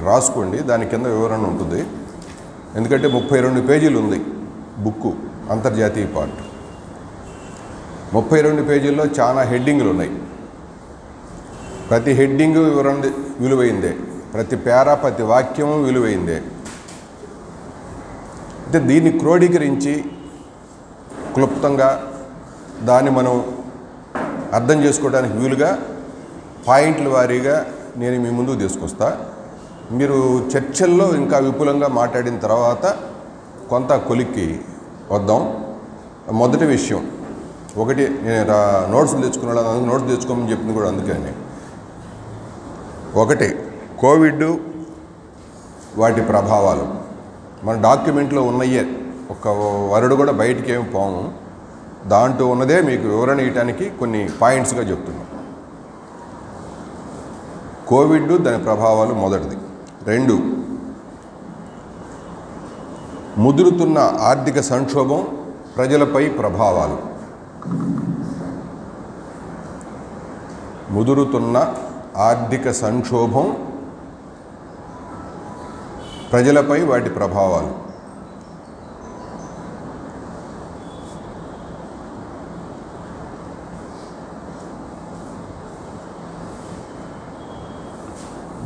రాసుకోండి, దాని కింద వివరణ ఉంటుంది. ఎందుకంటే 32 పేజీలు ఉంది బుక్కు, అంతర్జాతీయ పార్ట్. 32 పేజీల్లో చాలా హెడ్డింగ్లు ఉన్నాయి. ప్రతి హెడ్డింగు వివరణ విలువైందే, ప్రతి పేరా ప్రతి వాక్యము విలువైందే. అంటే దీన్ని క్రోడీకరించి క్లుప్తంగా దాన్ని మనం అర్థం చేసుకోవడానికి వీలుగా పాయింట్ల వారీగా నేను మీ ముందుకు తీసుకొస్తా. మీరు చర్చల్లో ఇంకా విపులంగా మాట్లాడిన తర్వాత కొంత కొలిక్కి వద్దాం. మొదటి విషయం ఒకటి, నేను నోట్స్లు తెచ్చుకున్నాడు, అందుకు నోట్స్ తెచ్చుకోమని చెప్పింది కూడా అందుకని. ఒకటి, కోవిడ్ వాటి ప్రభావాలు మన డాక్యుమెంట్లో ఉన్నాయే, ఒక వరుడు కూడా బయటికి ఏమి పోము, దాంట్లో ఉన్నదే మీకు వివరణ ఇవ్వడానికి కొన్ని పాయింట్స్గా చెప్తున్నాం. కోవిడ్ దాని ప్రభావాలు మొదటిది. 2, ముదురుతున్న ఆర్థిక సంక్షోభం ప్రజలపై ప్రభావాలు. ముదురుతున్న ఆర్థిక సంక్షోభం ప్రజలపై వాటి ప్రభావాలు.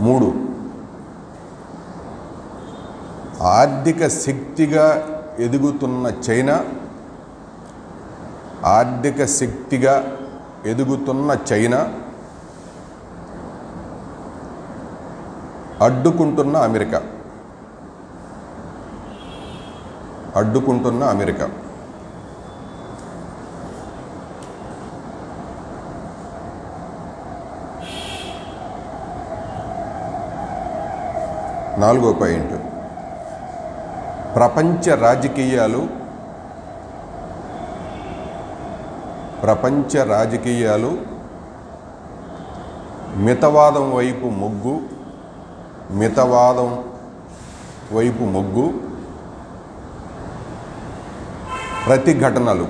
3, ఆర్థిక శక్తిగా ఎదుగుతున్న చైనా, ఆర్థిక శక్తిగా ఎదుగుతున్న చైనా అడ్డుకుంటున్న అమెరికా, అడ్డుకుంటున్న అమెరికా. 4వ పాయింట్, ప్రపంచ రాజకీయాలు మితవాదం వైపు మొగ్గు, ప్రతిఘటనలు.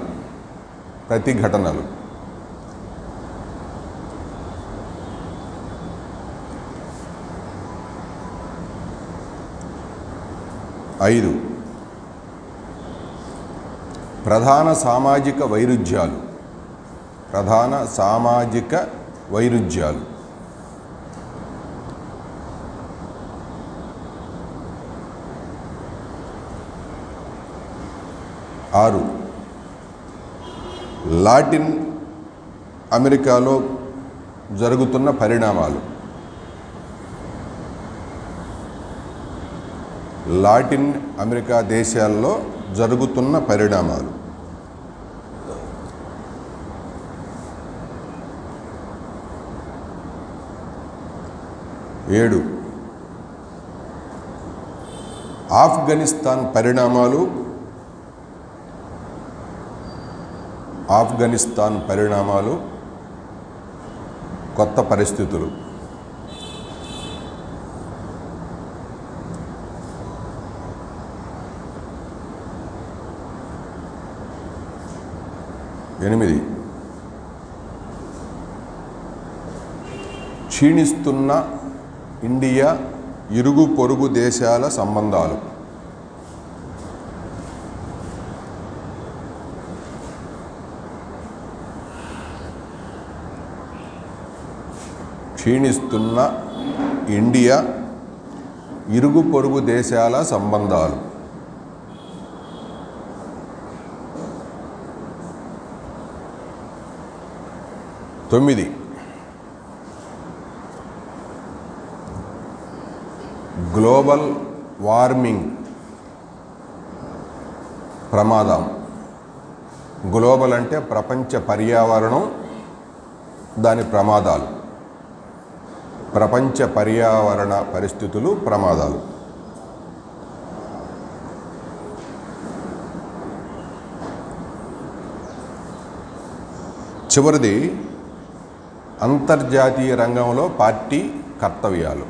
5, ప్రధాన సామాజిక వైరుధ్యాలు. 6, లాటిన్ అమెరికాలో జరుగుతున్న పరిణామాలు. లాటిన్ అమెరికా దేశాల్లో జరుగుతున్న పరిణామాలు. 7, ఆఫ్ఘనిస్తాన్ పరిణామాలు, కొత్త పరిస్థితులు. 8, క్షీణిస్తున్న ఇండియా ఇరుగు పొరుగు దేశాల సంబంధాలు. 9, గ్లోబల్ వార్మింగ్ ప్రమాదం. గ్లోబల్ అంటే ప్రపంచ పర్యావరణం, దాని ప్రమాదాలు, ప్రపంచ పర్యావరణ పరిస్థితులు, ప్రమాదాలు. చివరిది అంతర్జాతీయ రంగంలో పార్టీ కర్తవ్యాలు.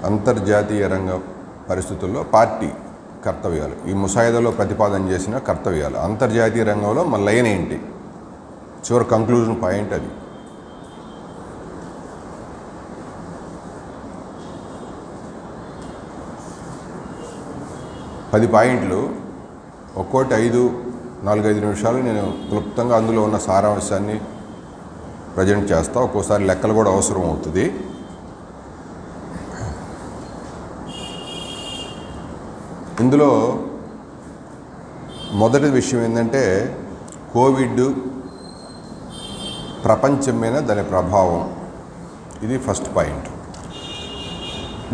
అంతర్జాతీయ రంగ పరిస్థితుల్లో పార్టీ కర్తవ్యాలు, ఈ ముసాయిదాలో ప్రతిపాదన చేసిన కర్తవ్యాలు. అంతర్జాతీయ రంగంలో మన లైన్ ఏంటి, చివరి కంక్లూజన్ పాయింట్ అది. 10 పాయింట్లు, ఒక్కోటి 4-5 నిమిషాలు నేను క్లుప్తంగా అందులో ఉన్న సారాంశాన్ని ప్రజెంట్ చేస్తా. ఒక్కోసారి లెక్కలు కూడా అవసరం అవుతుంది. ఇందులో మొదటి విషయం ఏంటంటే కోవిడ్ ప్రపంచం మీద దాని ప్రభావం. ఇది ఫస్ట్ పాయింట్.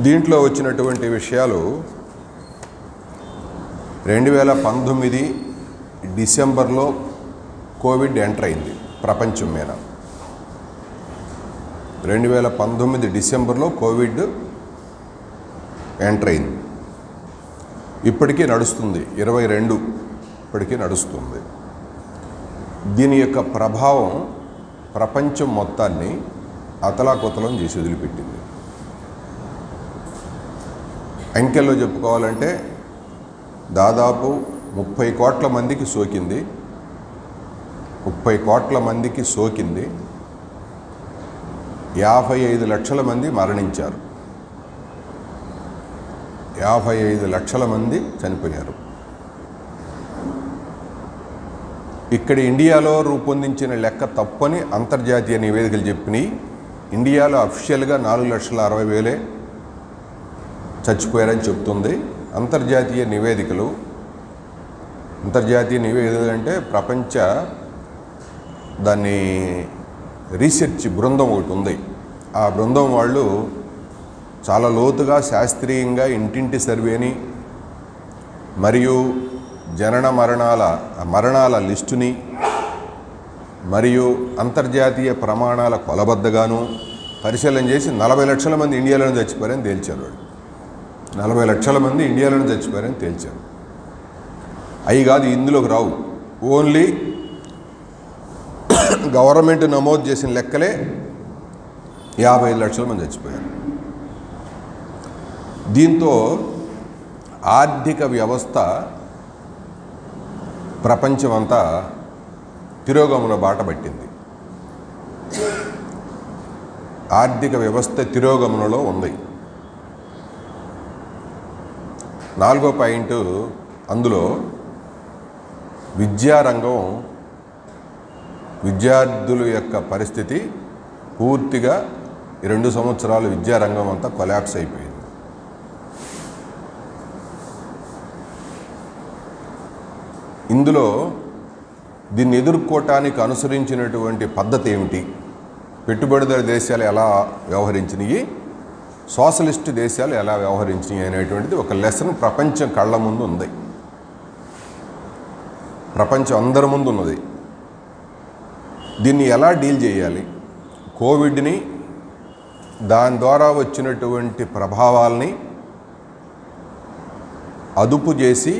దీంట్లో వచ్చినటువంటి విషయాలు 2019 డిసెంబర్లో కోవిడ్ ఎంటర్ అయింది ప్రపంచం మీద. 2019 డిసెంబర్లో కోవిడ్ ఎంటర్ అయింది. ఇప్పటికీ నడుస్తుంది. 22 ఇప్పటికీ నడుస్తుంది. దీని యొక్క ప్రభావం ప్రపంచం మొత్తాన్ని అతలాకుతలం చేసి వదిలిపెట్టింది. అంకెల్లో చెప్పుకోవాలంటే దాదాపు 30 కోట్ల మందికి సోకింది. 30 కోట్ల మందికి సోకింది. 55 లక్షల మంది మరణించారు. 55 లక్షల మంది చనిపోయారు. ఇక్కడ ఇండియాలో రూపొందించిన లెక్క తప్పని అంతర్జాతీయ నివేదికలు చెప్పినాయి. ఇండియాలో అఫీషియల్గా 4,60,000 చచ్చిపోయారని చెప్తుంది. అంతర్జాతీయ నివేదికలు అంటే ప్రపంచ దాన్ని రీసెర్చ్ బృందం ఒకటి ఉంది. ఆ బృందం వాళ్ళు చాలా లోతుగా శాస్త్రీయంగా ఇంటింటి సర్వేని మరియు జనన మరణాల లిస్టుని మరియు అంతర్జాతీయ ప్రమాణాల కొలబద్దగాను పరిశీలన చేసి 40 లక్షల మంది ఇండియాలోనే చచ్చిపోయారని తేల్చారు. వాళ్ళు 40 లక్షల మంది ఇండియాలోనే చచ్చిపోయారని తేల్చారు. అవి కాదు, ఇందులోకి రావు. ఓన్లీ గవర్నమెంట్ నమోదు చేసిన లెక్కలే 55 లక్షల మంది చచ్చిపోయారు. దీంతో ఆర్థిక వ్యవస్థ ప్రపంచమంతా తిరోగమన బాట పట్టింది. ఆర్థిక వ్యవస్థ తిరోగమనలో ఉంది. 4వ పాయింట్, అందులో విద్యారంగం, విద్యార్థుల యొక్క పరిస్థితి పూర్తిగా 2 సంవత్సరాలు విద్యారంగం అంతా కొలాప్స్ అయిపోయింది. ఇందులో దీన్ని ఎదుర్కోవటానికి అనుసరించినటువంటి పద్ధతి ఏమిటి, పెట్టుబడిదారు దేశాలు ఎలా వ్యవహరించినాయి, సోషలిస్ట్ దేశాలు ఎలా వ్యవహరించినాయి అనేటువంటిది ఒక లెసన్ ప్రపంచం కళ్ళ ముందు ఉంది. ప్రపంచం అందరి ముందు ఉన్నది. దీన్ని ఎలా డీల్ చేయాలి, కోవిడ్ని దాని ద్వారా వచ్చినటువంటి ప్రభావాల్ని అదుపు చేసి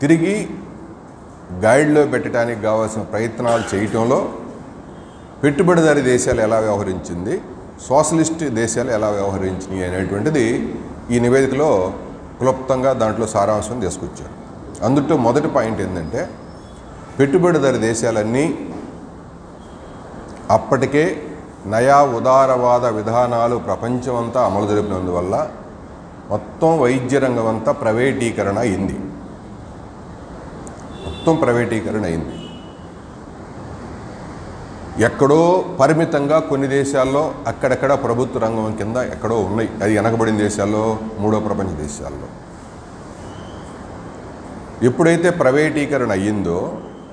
తిరిగి గైడ్లో పెట్టడానికి కావాల్సిన ప్రయత్నాలు చేయటంలో పెట్టుబడిదారీ దేశాలు ఎలా వ్యవహరించింది, సోషలిస్ట్ దేశాలు ఎలా వ్యవహరించినాయి అనేటువంటిది ఈ నివేదికలో క్లుప్తంగా దాంట్లో సారాంశం తీసుకొచ్చారు. అందులో మొదటి పాయింట్ ఏంటంటే పెట్టుబడిదారీ దేశాలన్నీ అప్పటికే నయా ఉదారవాద విధానాలు ప్రపంచమంతా అమలు జరిపినందువల్ల మొత్తం వైద్య రంగం అంతా ప్రైవేటీకరణ అయింది. ఎక్కడో పరిమితంగా కొన్ని దేశాల్లో అక్కడక్కడ ప్రభుత్వ రంగం కింద ఎక్కడో ఉన్నాయి. అది వెనకబడిన దేశాల్లో, 3వ ప్రపంచ దేశాల్లో. ఎప్పుడైతే ప్రైవేటీకరణ అయ్యిందో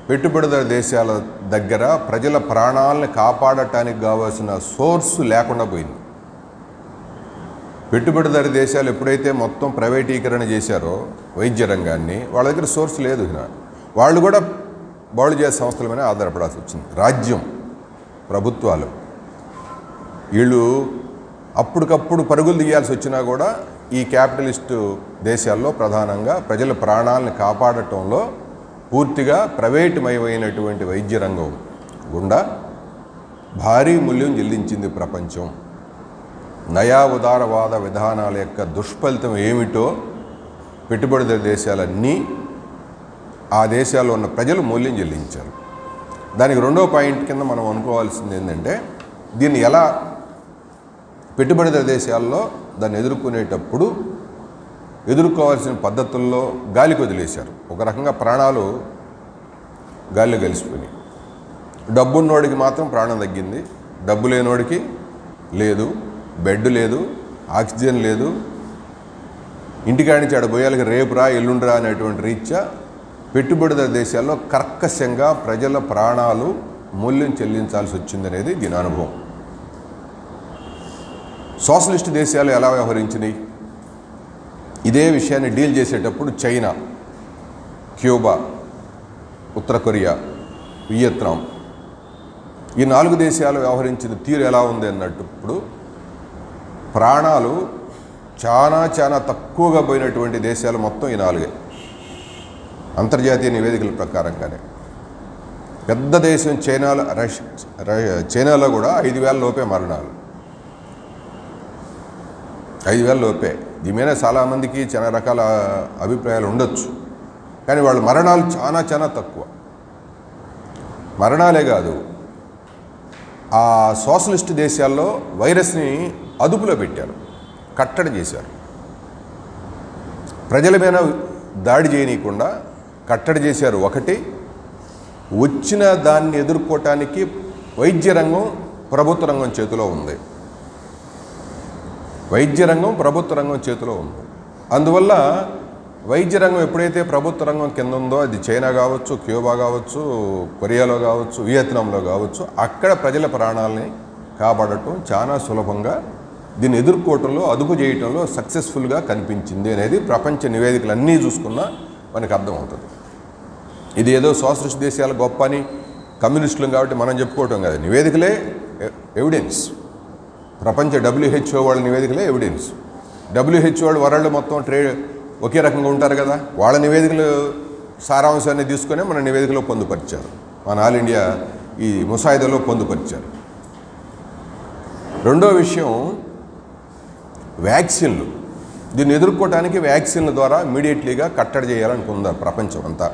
పెట్టుబడిదారు దేశాల దగ్గర ప్రజల ప్రాణాలను కాపాడటానికి కావాల్సిన సోర్సు లేకుండా పోయింది. పెట్టుబడిదారు దేశాలు ఎప్పుడైతే మొత్తం ప్రైవేటీకరణ చేశారో వైద్య రంగాన్ని, వాళ్ళ దగ్గర సోర్స్ లేదు. వాళ్ళు కూడా బాగు చేసే సంస్థల మీద ఆధారపడాల్సి వచ్చింది. రాజ్యం, ప్రభుత్వాలు వీళ్ళు అప్పటికప్పుడు పరుగులు తీయాల్సి వచ్చినా కూడా ఈ క్యాపిటలిస్టు దేశాల్లో ప్రధానంగా ప్రజల ప్రాణాలను కాపాడటంలో పూర్తిగా ప్రైవేటుమయమైనటువంటి వైద్య రంగం గుండా భారీ మూల్యం చెల్లించింది ప్రపంచం. నయా ఉదారవాద విధానాల యొక్క దుష్ఫలితం ఏమిటో పెట్టుబడిదారు దేశాలన్నీ, ఆ దేశాల్లో ఉన్న ప్రజలు మూల్యం చెల్లించారు. దానికి 2వ పాయింట్ కింద మనం అనుకోవాల్సింది ఏంటంటే దీన్ని ఎలా పెట్టుబడిదారు దేశాల్లో దాన్ని ఎదుర్కొనేటప్పుడు ఎదుర్కోవాల్సిన పద్ధతుల్లో గాలికి వదిలేశారు. ఒక రకంగా ప్రాణాలు గాలిలో కలిసిపోయినాయి. డబ్బున్నోడికి మాత్రం ప్రాణం తగ్గింది, డబ్బు లేనోడికి లేదు, బెడ్ లేదు, ఆక్సిజన్ లేదు, ఇంటికాడి నుంచి ఆడ పోయాలకి రేపురా ఎల్లుండిరా అనేటువంటి రీత్యా పెట్టుబడిదారు దేశాల్లో కర్కశంగా ప్రజల ప్రాణాలు మూల్యం చెల్లించాల్సి వచ్చిందనేది దీని అనుభవం. సోషలిస్ట్ దేశాలు ఎలా వ్యవహరించినాయి? ఇదే విషయాన్ని డీల్ చేసేటప్పుడు చైనా, క్యూబా, ఉత్తర కొరియా, వియత్నాం ఈ 4 దేశాలు వ్యవహరించిన తీరు ఎలా ఉంది అన్నప్పుడు ప్రాణాలు చాలా తక్కువగా పోయినటువంటి దేశాలు మొత్తం ఈ 4. అంతర్జాతీయ నివేదికల ప్రకారంగానే పెద్ద దేశం చైనాలో కూడా 5,000 లోపే మరణాలు, 5,000 లోపే. దీని మీద చాలామందికి చాలా రకాల అభిప్రాయాలు ఉండొచ్చు, కానీ వాళ్ళ మరణాలు చాలా తక్కువ. మరణాలే కాదు, ఆ సోషలిస్ట్ దేశాల్లో వైరస్ని అదుపులో పెట్టారు, కట్టడి చేశారు. ప్రజల మీద దాడి చేయనీయకుండా కట్టడి చేశారు. ఒకటి, వచ్చిన దాన్ని ఎదుర్కోవటానికి వైద్య రంగం ప్రభుత్వ రంగం చేతిలో ఉంది. వైద్య రంగం ప్రభుత్వ రంగం చేతిలో ఉంది. అందువల్ల వైద్య రంగం ఎప్పుడైతే ప్రభుత్వ రంగం కింద ఉందో, అది చైనా కావచ్చు, క్యూబా కావచ్చు, కొరియాలో కావచ్చు, వియత్నాంలో కావచ్చు, అక్కడ ప్రజల ప్రాణాలని కాపాడటం చాలా సులభంగా, దీన్ని ఎదుర్కోవటంలో అదుపు చేయటంలో సక్సెస్ఫుల్గా కనిపించింది అనేది ప్రపంచ నివేదికలు అన్నీ చూసుకున్నా మనకు అర్థమవుతుంది. ఇది ఏదో సోషలిస్ట్ దేశాలు గొప్ప అని కమ్యూనిస్టులు కాబట్టి మనం చెప్పుకోవటం కాదు, నివేదికలే ఎవిడెన్స్. ప్రపంచ WHO వాళ్ళ నివేదికలే ఎవిడెన్స్. WHO వాళ్ళు వరల్డ్ మొత్తం ఒకే రకంగా ఉంటారు కదా, వాళ్ళ నివేదికలు సారాంశాన్ని తీసుకునే మన నివేదికలో పొందుపరిచారు, మన ఆల్ ఇండియా ఈ ముసాయిదాలో పొందుపరిచారు. రెండో విషయం వ్యాక్సిన్లు. దీన్ని ఎదుర్కోవడానికి వ్యాక్సిన్ల ద్వారా ఇమీడియట్లీగా కట్టడి చేయాలనుకుందారు ప్రపంచం అంతా.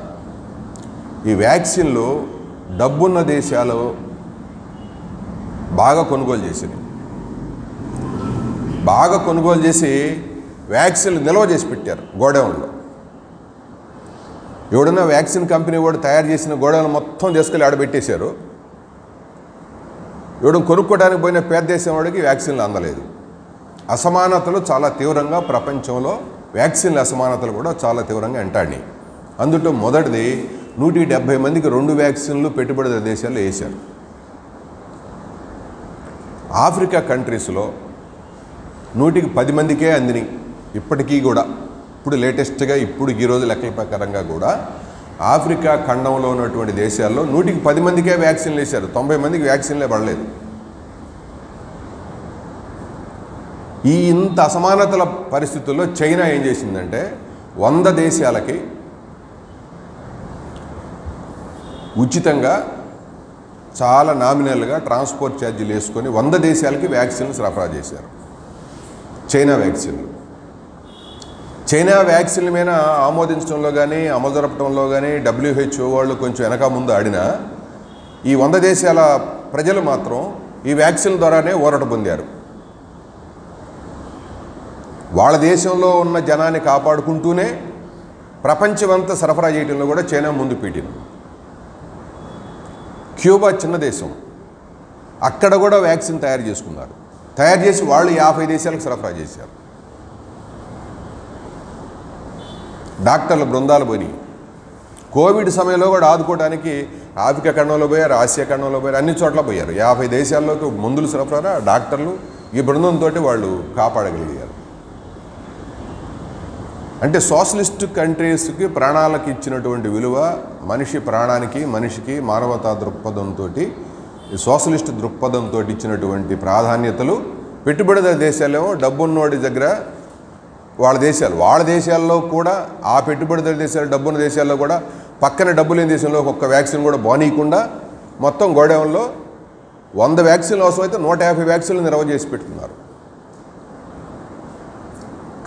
ఈ వ్యాక్సిన్లు డబ్బున్న దేశాలు బాగా కొనుగోలు చేసినాయి. బాగా కొనుగోలు చేసి వ్యాక్సిన్లు నిల్వ చేసి పెట్టారు గోడౌన్లో. ఎవడన్నా వ్యాక్సిన్ కంపెనీ వాడు తయారు చేసిన గోడౌన్ మొత్తం తీసుకెళ్ళి ఆడబెట్టేశారు. ఎవడు కొనుక్కోవడానికి పోయిన పేద దేశం వాడికి వ్యాక్సిన్లు అందలేదు. అసమానతలు చాలా తీవ్రంగా ప్రపంచంలో వ్యాక్సిన్ల అసమానతలు కూడా చాలా తీవ్రంగా వెంటాడినాయి. అందులో మొదటిది 170 మందికి 2 వ్యాక్సిన్లు పెట్టుబడిదారు దేశాల్లో వేశారు. ఆఫ్రికా కంట్రీస్లో 110 మందికే అందినాయి. ఇప్పటికీ కూడా ఇప్పుడు లేటెస్ట్గా ఈ రోజు లెక్కల ప్రకారంగా కూడా ఆఫ్రికా ఖండంలో ఉన్నటువంటి దేశాల్లో 110 మందికే వ్యాక్సిన్లు వేశారు. 90 మందికి వ్యాక్సిన్లే పడలేదు. ఇంత అసమానతల పరిస్థితుల్లో చైనా ఏం చేసిందంటే 100 దేశాలకి ఉచితంగా చాలా నామినల్గా ట్రాన్స్పోర్ట్ ఛార్జీలు వేసుకొని 100 దేశాలకి వ్యాక్సిన్లు సరఫరా చేశారు. చైనా వ్యాక్సిన్లు. చైనా వ్యాక్సిన్ల మీద ఆమోదించడంలో కానీ అమలు జరపడంలో కానీ WHO వాళ్ళు కొంచెం వెనక ముందు ఆడినా ఈ 100 దేశాల ప్రజలు మాత్రం ఈ వ్యాక్సిన్ ద్వారానే ఊరట పొందారు. వాళ్ళ దేశంలో ఉన్న జనాన్ని కాపాడుకుంటూనే ప్రపంచమంతా సరఫరా చేయడంలో కూడా చైనా ముందు పెట్టింది. క్యూబా చిన్న దేశం, అక్కడ కూడా వ్యాక్సిన్ తయారు చేసుకున్నారు. తయారు చేసి వాళ్ళు 50 దేశాలకు సరఫరా చేశారు. డాక్టర్ల బృందాలు పోయి కోవిడ్ సమయంలో కూడా ఆదుకోవడానికి ఆఫ్రికా ఖండంలో పోయారు, ఆసియా ఖండంలో పోయారు, అన్ని చోట్ల పోయారు. 50 దేశాల్లోకి మందులు సరఫరా, డాక్టర్లు ఈ బృందంతో వాళ్ళు కాపాడగలిగారు. అంటే సోషలిస్ట్ కంట్రీస్కి ప్రాణాలకు ఇచ్చినటువంటి విలువ మనిషి ప్రాణానికి, మనిషికి మానవతా దృక్పథంతో, సోషలిస్ట్ దృక్పథంతో ఇచ్చినటువంటి ప్రాధాన్యతలు పెట్టుబడిదారు దేశాలేమో డబ్బున్నోడి దగ్గర వాళ్ళ దేశాల్లో కూడా ఆ పెట్టుబడిదారు దేశాలు డబ్బున్న దేశాల్లో కూడా పక్కన డబ్బు లేని దేశంలో ఒక్క వ్యాక్సిన్ కూడా బానీయకుండా మొత్తం గోడౌన్లో 100 వ్యాక్సిన్లు అవసరమైతే 150 వ్యాక్సిన్లు నిల్వ చేసి పెట్టుకున్నారు.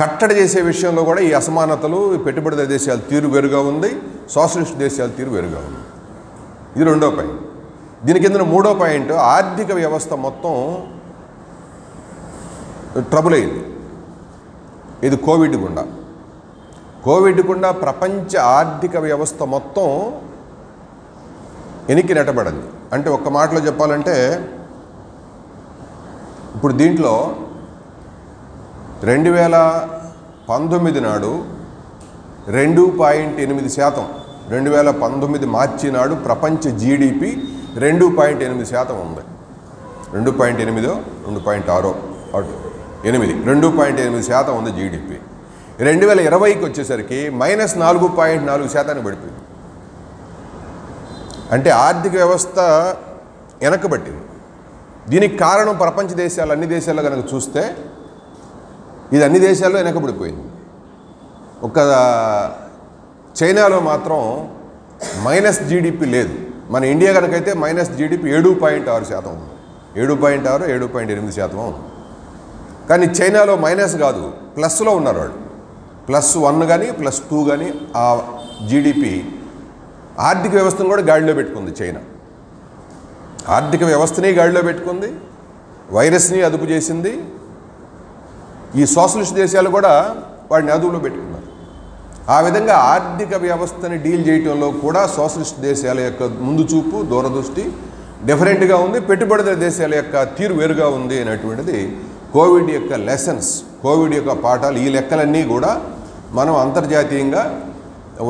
కట్టడి చేసే విషయంలో కూడా ఈ అసమానతలు, పెట్టుబడిదారు దేశాల తీరు వేరుగా ఉంది, సోషలిస్ట్ దేశాల తీరు వేరుగా ఉంది. ఇది రెండో పాయింట్. దీని కింద మూడో పాయింట్, ఆర్థిక వ్యవస్థ మొత్తం ట్రబుల్ అయింది. ఇది కోవిడ్ గుండా. కోవిడ్ కూడా ప్రపంచ ఆర్థిక వ్యవస్థ మొత్తం వెనక్కి నెట్టబడింది. అంటే ఒక్క మాటలో చెప్పాలంటే ఇప్పుడు దీంట్లో 2019 నాడు 2.8%, 2019 మార్చి నాడు ప్రపంచ జీడిపి 2.8% ఉంది. 2.8 2.6 2.8% ఉంది జీడిపి. 2020కి వచ్చేసరికి -4.4% పడిపోయింది. అంటే ఆర్థిక వ్యవస్థ వెనకబట్టింది. దీనికి కారణం ప్రపంచ దేశాలు, అన్ని దేశాల్లో కనుక చూస్తే ఇది అన్ని దేశాల్లో వెనకబడిపోయింది. ఒక చైనాలో మాత్రం మైనస్ జీడిపి లేదు. మన ఇండియా కనుకైతే మైనస్ జీడిపి 7.6% ఉంది. 7.6 7.8% ఉంది. కానీ చైనాలో మైనస్ కాదు, ప్లస్లో ఉన్నారు వాళ్ళు. +1 కానీ +2 కానీ ఆ జీడిపి ఆర్థిక వ్యవస్థను కూడా గాడిలో పెట్టుకుంది. చైనా ఆర్థిక వ్యవస్థని గాడిలో పెట్టుకుంది, వైరస్ని అదుపు చేసింది. ఈ సోషలిస్ట్ దేశాలు కూడా వాడిని అదుపులో పెట్టుకున్నారు. ఆ విధంగా ఆర్థిక వ్యవస్థని డీల్ చేయడంలో కూడా సోషలిస్ట్ దేశాల యొక్క ముందు చూపు, దూరదృష్టి డిఫరెంట్గా ఉంది. పెట్టుబడిదారు దేశాల యొక్క తీరు వేరుగా ఉంది అనేటువంటిది కోవిడ్ యొక్క లెసన్స్, కోవిడ్ యొక్క పాఠాలు. ఈ లెక్కలన్నీ కూడా మనం అంతర్జాతీయంగా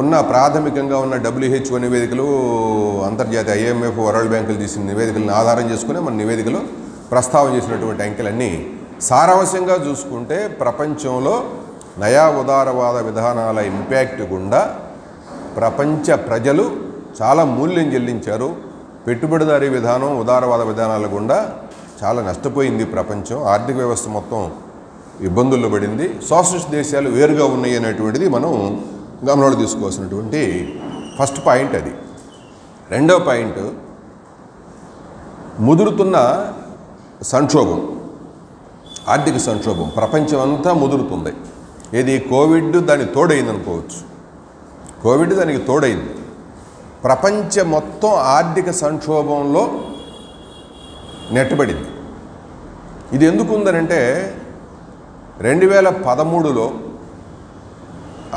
ఉన్న ప్రాథమికంగా ఉన్న WHO నివేదికలు, అంతర్జాతీయ IMF, వరల్డ్ బ్యాంకులు తీసిన నివేదికలను ఆధారం చేసుకుని మన నివేదికలో ప్రస్తావన చేసినటువంటి అంకెలన్నీ సారాంశంగా చూసుకుంటే ప్రపంచంలో నయా ఉదారవాద విధానాల ఇంపాక్ట్ గుండా ప్రపంచ ప్రజలు చాలా మూల్యం చెల్లించారు. పెట్టుబడిదారీ విధానం, ఉదారవాద విధానాల గుండా చాలా నష్టపోయింది ప్రపంచం. ఆర్థిక వ్యవస్థ మొత్తం ఇబ్బందుల్లో పడింది. సోషలిస్ట్ దేశాలు వేరుగా ఉన్నాయి అనేటువంటిది మనం గమనంలో తీసుకోవాల్సినటువంటి ఫస్ట్ పాయింట్ అది. రెండవ పాయింట్, ముదురుతున్న సంక్షోభం, ఆర్థిక సంక్షోభం ప్రపంచం అంతా ముదురుతుంది. ఏది కోవిడ్ దానికి తోడైంది అనుకోవచ్చు. కోవిడ్ దానికి తోడైంది. ప్రపంచం మొత్తం ఆర్థిక సంక్షోభంలో నెట్టబడింది. ఇది ఎందుకు ఉందనంటే 2013లో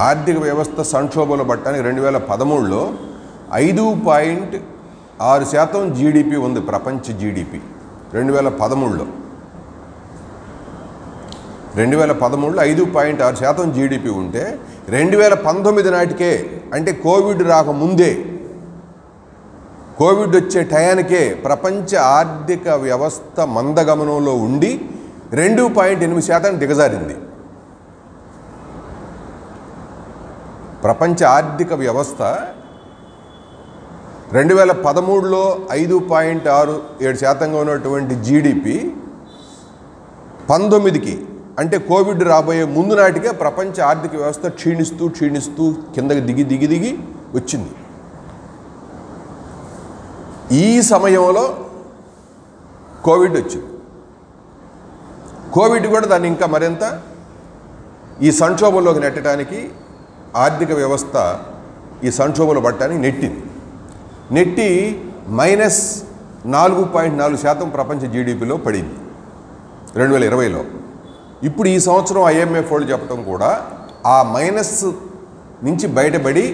ఆర్థిక వ్యవస్థ సంక్షోభంలో పట్టడానికి 2013లో 5.6% జీడిపి ఉంది. ప్రపంచ జీడిపి 2013లో 5.6% జీడిపి ఉంటే 2019 నాటికే, అంటే కోవిడ్ రాకముందే, కోవిడ్ వచ్చే టయానికే ప్రపంచ ఆర్థిక వ్యవస్థ మందగమనంలో ఉండి 2.8% దిగజారింది. ప్రపంచ ఆర్థిక వ్యవస్థ 2013లో 5.67% ఉన్నటువంటి జీడిపి 19కి, అంటే కోవిడ్ రాబోయే ముందు నాటికే ప్రపంచ ఆర్థిక వ్యవస్థ క్షీణిస్తూ కిందకి దిగి వచ్చింది. ఈ సమయంలో కోవిడ్ వచ్చింది. కోవిడ్ కూడా దాన్ని ఇంకా మరింత ఈ సంక్షోభంలోకి నెట్టడానికి, ఆర్థిక వ్యవస్థ ఈ సంక్షోభంలో పట్టడానికి నెట్టి -4.4% ప్రపంచ జీడిపిలో పడింది 2020లో. ఇప్పుడు ఈ సంవత్సరం IMF వాళ్ళు చెప్పడం కూడా ఆ మైనస్ నుంచి బయటపడి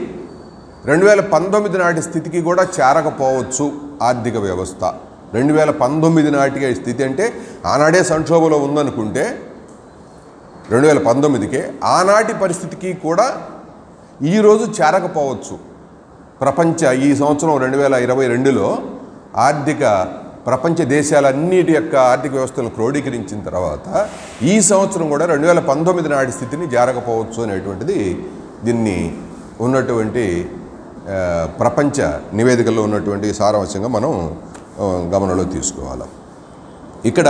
2019 నాటి స్థితికి కూడా చేరకపోవచ్చు ఆర్థిక వ్యవస్థ. 2019 నాటికి స్థితి అంటే ఆనాడే సంక్షోభంలో ఉందనుకుంటే 2019కే ఆనాటి పరిస్థితికి కూడా ఈరోజు చేరకపోవచ్చు. ఈ సంవత్సరం 2022లో ప్రపంచ దేశాలన్నిటి యొక్క ఆర్థిక వ్యవస్థలను క్రోడీకరించిన తర్వాత ఈ సంవత్సరం కూడా 2019 నాటి స్థితిని చేరకపోవచ్చు అనేటువంటిది దీన్ని ఉన్నటువంటి ప్రపంచ నివేదికల్లో ఉన్నటువంటి సారాంశంగా మనం గమనంలో తీసుకోవాలి. ఇక్కడ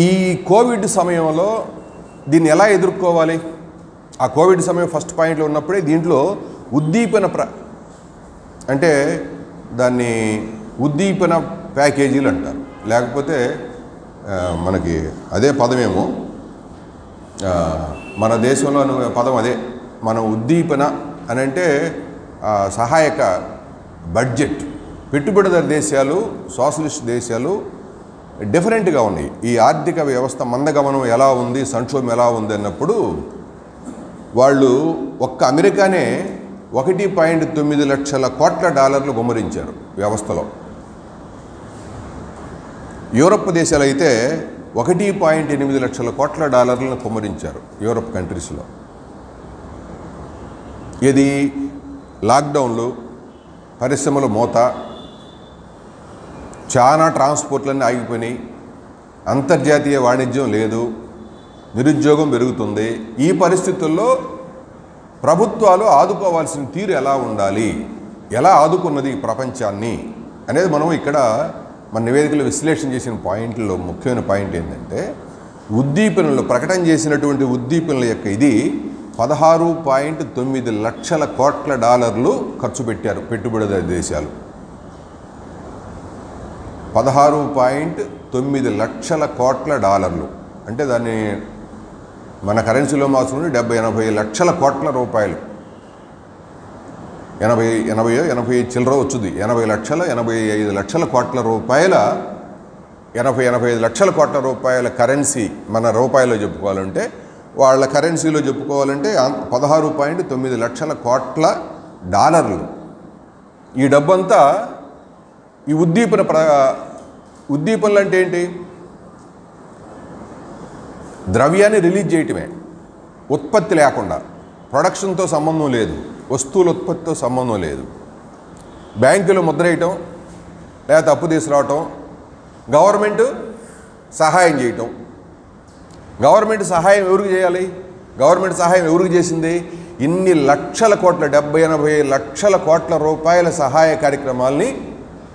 ఈ కోవిడ్ సమయంలో దీన్ని ఎలా ఎదుర్కోవాలి? ఆ కోవిడ్ సమయం ఫస్ట్ పాయింట్లో ఉన్నప్పుడే దీంట్లో ఉద్దీపన అంటే దాన్ని ఉద్దీపన ప్యాకేజీలు అంటారు, లేకపోతే మనకి అదే పదమేమో మన దేశంలో పదం అదే. మనం ఉద్దీపన అని అంటే సహాయక బడ్జెట్. పెట్టుబడిదారు దేశాలు, సోషలిస్ట్ దేశాలు డిఫరెంట్గా ఉన్నాయి. ఈ ఆర్థిక వ్యవస్థ మందగమనం ఎలా ఉంది, సంక్షోభం ఎలా ఉంది అన్నప్పుడు వాళ్ళు ఒక్క అమెరికానే 1.9 లక్షల కోట్ల డాలర్లు గుమ్మరించారు వ్యవస్థలో. యూరప్ దేశాలు అయితే 1.8 లక్షల కోట్ల డాలర్లను కుమ్మరించారు యూరప్ కంట్రీస్లో. ఇది లాక్డౌన్లు, పరిశ్రమల మూత, చాలా ట్రాన్స్పోర్ట్లన్నీ ఆగిపోయినాయి, అంతర్జాతీయ వాణిజ్యం లేదు, నిరుద్యోగం పెరుగుతుంది. ఈ పరిస్థితుల్లో ప్రభుత్వాలు ఆదుకోవాల్సిన తీరు ఎలా ఉండాలి, ఎలా ఆదుకున్నది ప్రపంచాన్ని అనేది మనం ఇక్కడ మన నివేదికలో విశ్లేషణ చేసిన పాయింట్లో ముఖ్యమైన పాయింట్ ఏంటంటే, ఉద్దీపనలు ప్రకటన చేసినటువంటి ఉద్దీపనల యొక్క ఇది 16.9 లక్షల కోట్ల డాలర్లు ఖర్చు పెట్టారు పెట్టుబడిదారు దేశాలు. 16.9 లక్షల కోట్ల డాలర్లు అంటే దాన్ని మన కరెన్సీలో మార్చుకుంటే 70-80 లక్షల కోట్ల రూపాయలు. 80 చిల్లర వచ్చింది. 85 లక్షల కోట్ల రూపాయల 85 లక్షల కోట్ల రూపాయల కరెన్సీ మన రూపాయలో చెప్పుకోవాలంటే, వాళ్ళ కరెన్సీలో చెప్పుకోవాలంటే 16.9 లక్షల కోట్ల డాలర్లు. ఈ డబ్బంతా ఈ ఉద్దీపనలు అంటే ఏంటి? ద్రవ్యాన్ని రిలీజ్ చేయటమే, ఉత్పత్తి లేకుండా, ప్రొడక్షన్తో సంబంధం లేదు, వస్తువుల ఉత్పత్తితో సంబంధం లేదు. బ్యాంకులు ముద్ర వేయటం, లేకపోతే అప్పు తీసుకురావటం, గవర్నమెంట్ సహాయం చేయటం. గవర్నమెంట్ సహాయం ఎవరికి చేయాలి? గవర్నమెంట్ సహాయం ఎవరికి చేసింది? ఇన్ని లక్షల కోట్ల 70-80 లక్షల కోట్ల రూపాయల సహాయ కార్యక్రమాల్ని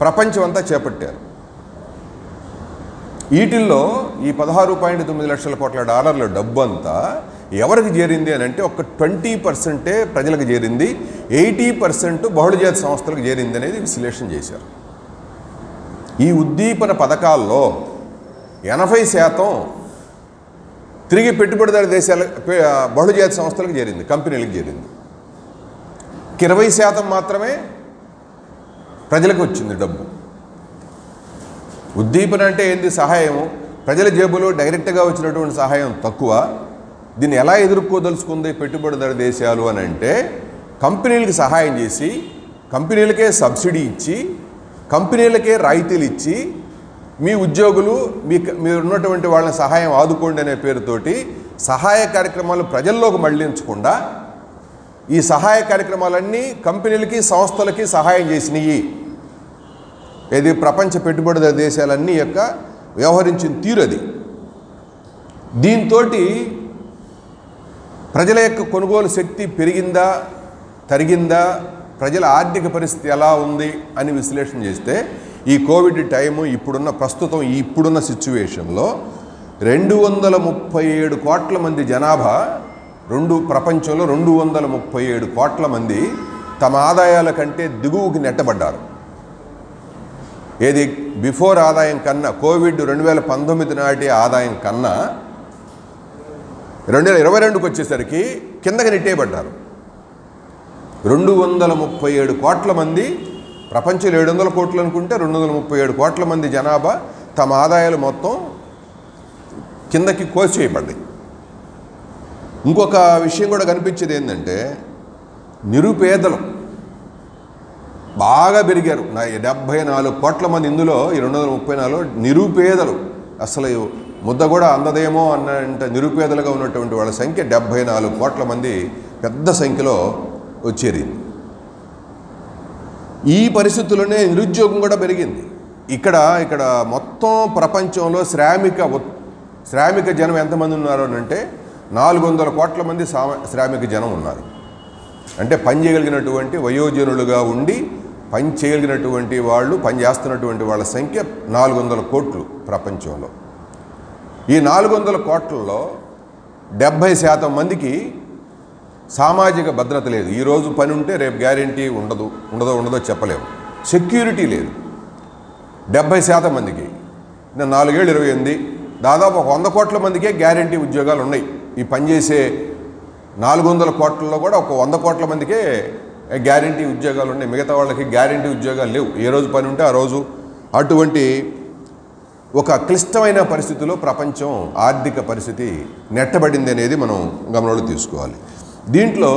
ప్రపంచం అంతా చేపట్టారు. వీటిల్లో ఈ 16.9 లక్షల కోట్ల డాలర్ల డబ్బు అంతా ఎవరికి చేరింది అని అంటే ఒక 20% ప్రజలకు చేరింది, 80% బహుళజాతి సంస్థలకు చేరింది అనేది విశ్లేషణ చేశారు. ఈ ఉద్దీపన పథకాల్లో 80% తిరిగి పెట్టుబడిదారు దేశాల బహుళజాతి సంస్థలకు చేరింది, కంపెనీలకు చేరింది. 20% మాత్రమే ప్రజలకు వచ్చింది డబ్బు. ఉద్దీపన అంటే ఏంది? సహాయం. ప్రజల జేబులో డైరెక్ట్గా వచ్చినటువంటి సహాయం తక్కువ. దీన్ని ఎలా ఎదుర్కోదలుచుకుంది పెట్టుబడిదారు దేశాలు అని అంటే, కంపెనీలకు సహాయం చేసి, కంపెనీలకే సబ్సిడీ ఇచ్చి, కంపెనీలకే రాయితీలు ఇచ్చి, మీ ఉద్యోగులు మీరు ఉన్నటువంటి వాళ్ళని సహాయం ఆదుకోండి అనే పేరుతోటి సహాయ కార్యక్రమాలు ప్రజల్లోకి మళ్లించకుండా ఈ సహాయ కార్యక్రమాలన్నీ కంపెనీలకి సంస్థలకి సహాయం చేసినవి. ఇది ప్రపంచ పెట్టుబడిదారు దేశాలన్నీ యొక్క వ్యవహరించిన తీరు అది. దీంతో ప్రజల యొక్క కొనుగోలు శక్తి పెరిగిందా తరిగిందా, ప్రజల ఆర్థిక పరిస్థితి ఎలా ఉంది అని విశ్లేషణ చేస్తే, ఈ కోవిడ్ టైము ఇప్పుడున్న సిచ్యువేషన్లో 237 కోట్ల మంది జనాభా, ప్రపంచంలో 237 కోట్ల మంది తమ ఆదాయాల కంటే దిగువకి నెట్టబడ్డారు. ఏది బిఫోర్ ఆదాయం కన్నా, కోవిడ్ 2019 నాటి ఆదాయం కన్నా 2022కి వచ్చేసరికి కిందకి నెట్టేయబడ్డారు. 237 కోట్ల మంది, ప్రపంచంలో 700 కోట్లు అనుకుంటే 237 కోట్ల మంది జనాభా తమ ఆదాయాలు మొత్తం కిందకి కోసివేయబడ్డాయి. ఇంకొక విషయం కూడా కనిపించేది ఏంటంటే, నిరుపేదలు బాగా పెరిగారు. 74 కోట్ల మంది, ఇందులో ఈ 234 నిరుపేదలు, అసలు ముద్ద కూడా అందదేమో అన్నంత నిరుపేదలుగా ఉన్నటువంటి వాళ్ళ సంఖ్య 74 కోట్ల మంది పెద్ద సంఖ్యలో చేరింది. ఈ పరిస్థితుల్లోనే నిరుద్యోగం కూడా పెరిగింది. ఇక్కడ మొత్తం ప్రపంచంలో శ్రామిక జనం ఎంతమంది ఉన్నారు అంటే 400 కోట్ల మంది శ్రామిక జనం ఉన్నారు. అంటే పని చేయగలిగినటువంటి వయోజనులుగా ఉండి పని చేయగలిగినటువంటి వాళ్ళు, పని చేస్తున్నటువంటి వాళ్ళ సంఖ్య 400 కోట్లు ప్రపంచంలో. ఈ 400 కోట్లలో 70% మందికి సామాజిక భద్రత లేదు. ఈరోజు పని ఉంటే రేపు గ్యారెంటీ ఉండదో చెప్పలేము. సెక్యూరిటీ లేదు 70% మందికి. 4/7/28 దాదాపు 100 కోట్ల మందికే గ్యారెంటీ ఉద్యోగాలు ఉన్నాయి. ఈ పనిచేసే 400 కోట్లలో కూడా 100 కోట్ల మందికే గ్యారెంటీ ఉద్యోగాలు ఉన్నాయి. మిగతా వాళ్ళకి గ్యారెంటీ ఉద్యోగాలు లేవు. ఏ రోజు పని ఉంటే ఆ రోజు. అటువంటి ఒక క్లిష్టమైన పరిస్థితిలో ప్రపంచం ఆర్థిక పరిస్థితి నెట్టబడింది అనేది మనం గమనంలో తీసుకోవాలి. దీంట్లో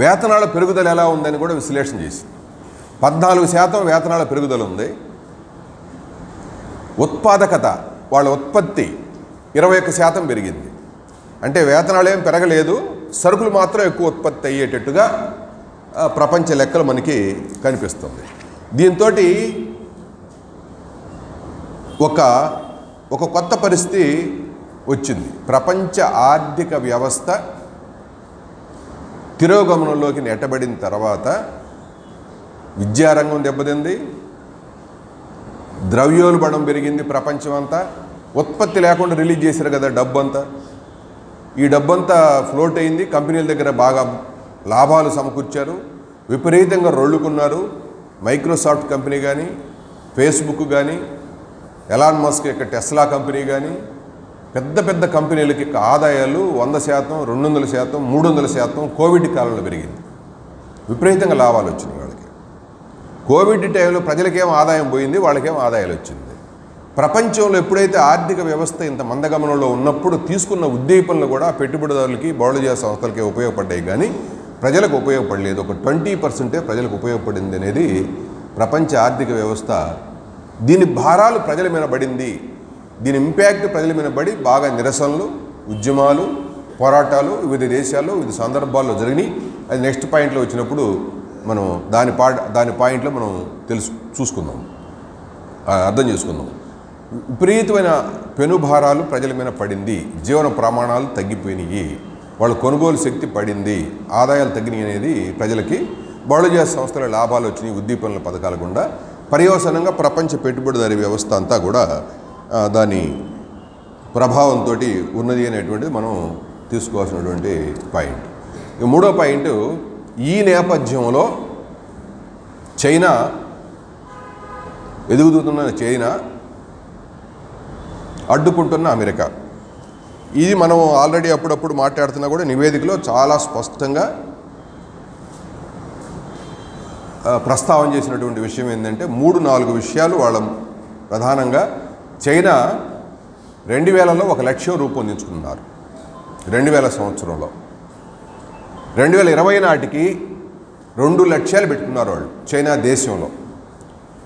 వేతనాల పెరుగుదల ఎలా ఉందని కూడా విశ్లేషణ చేసింది. 14% వేతనాల పెరుగుదల ఉంది. ఉత్పాదకత, వాళ్ళ ఉత్పత్తి 21% పెరిగింది. అంటే వేతనాలు ఏం పెరగలేదు, సరుకులు మాత్రం ఎక్కువ ఉత్పత్తి అయ్యేటట్టుగా ప్రపంచ లెక్కలు మనకి కనిపిస్తుంది. దీంతో ఒక కొత్త పరిస్థితి వచ్చింది. ప్రపంచ ఆర్థిక వ్యవస్థ తిరోగమనంలోకి నెట్టబడిన తర్వాత విద్యారంగం దెబ్బతింది, ద్రవ్యోల్బణం పెరిగింది, ప్రపంచం అంతా ఉత్పత్తి లేకుండా రిలీజ్ చేశారు కదా డబ్బంతా. ఈ డబ్బంతా ఫ్లోట్ అయింది, కంపెనీల దగ్గర బాగా లాభాలు సమకూర్చారు, విపరీతంగా రొళ్ళుకున్నారు. మైక్రోసాఫ్ట్ కంపెనీ కానీ, ఫేస్బుక్ కానీ, ఎలాన్ మస్క్ యొక్క టెస్లా కంపెనీ కానీ, పెద్ద పెద్ద కంపెనీలకి ఆదాయాలు 100%, 200%, 300% కోవిడ్ కాలంలో పెరిగింది. విపరీతంగా లాభాలు వచ్చినాయి వాళ్ళకి. కోవిడ్ టైంలో ప్రజలకేం ఆదాయం పోయింది, వాళ్ళకేం ఆదాయాలు వచ్చింది. ప్రపంచంలో ఎప్పుడైతే ఆర్థిక వ్యవస్థ ఇంత మందగమనంలో ఉన్నప్పుడు తీసుకున్న ఉద్దీపనలు కూడా పెట్టుబడిదారులకి, బహుళజాతి సంస్థలకి ఉపయోగపడ్డాయి కానీ ప్రజలకు ఉపయోగపడలేదు. ఒక 20% ప్రజలకు ఉపయోగపడింది అనేది ప్రపంచ ఆర్థిక వ్యవస్థ. దీని భారాలు ప్రజల మీద పడింది, దీని ఇంపాక్ట్ ప్రజల మీద పడి బాగా నిరసనలు, ఉద్యమాలు, పోరాటాలు వివిధ దేశాల్లో వివిధ సందర్భాల్లో జరిగినాయి. అది నెక్స్ట్ పాయింట్లో వచ్చినప్పుడు మనం దాని పాయింట్లో మనం చూసుకుందాం, అర్థం చేసుకుందాం. విపరీతమైన పెనుభారాలు ప్రజల మీద పడింది, జీవన ప్రమాణాలు తగ్గిపోయినాయి, వాళ్ళ కొనుగోలు శక్తి పడింది, ఆదాయాలు తగ్గినాయి అనేది ప్రజలకి. బహుళజాతి సంస్థల లాభాలు వచ్చినాయి ఉద్దీపనల పథకాల గుండా. పర్యవసానంగా ప్రపంచ పెట్టుబడిదారీ వ్యవస్థ అంతా కూడా దాని ప్రభావంతో ఉన్నది అనేటువంటిది మనం తీసుకోవాల్సినటువంటి పాయింట్. మూడో పాయింట్, ఈ నేపథ్యంలో చైనా, ఎదుగుతున్న చైనా అడ్డుకుంటున్న అమెరికా, ఇది మనం ఆల్రెడీ అప్పుడప్పుడు మాట్లాడుతున్నా కూడా నివేదికలో చాలా స్పష్టంగా ప్రస్తావన చేసినటువంటి విషయం ఏంటంటే 3-4 విషయాలు. వాళ్ళ ప్రధానంగా చైనా 2000లో 1 లక్ష్యం రూపొందించుకున్నారు. 2000 సంవత్సరంలో 2020 నాటికి 2 లక్ష్యాలు పెట్టుకున్నారు వాళ్ళు చైనా దేశంలో.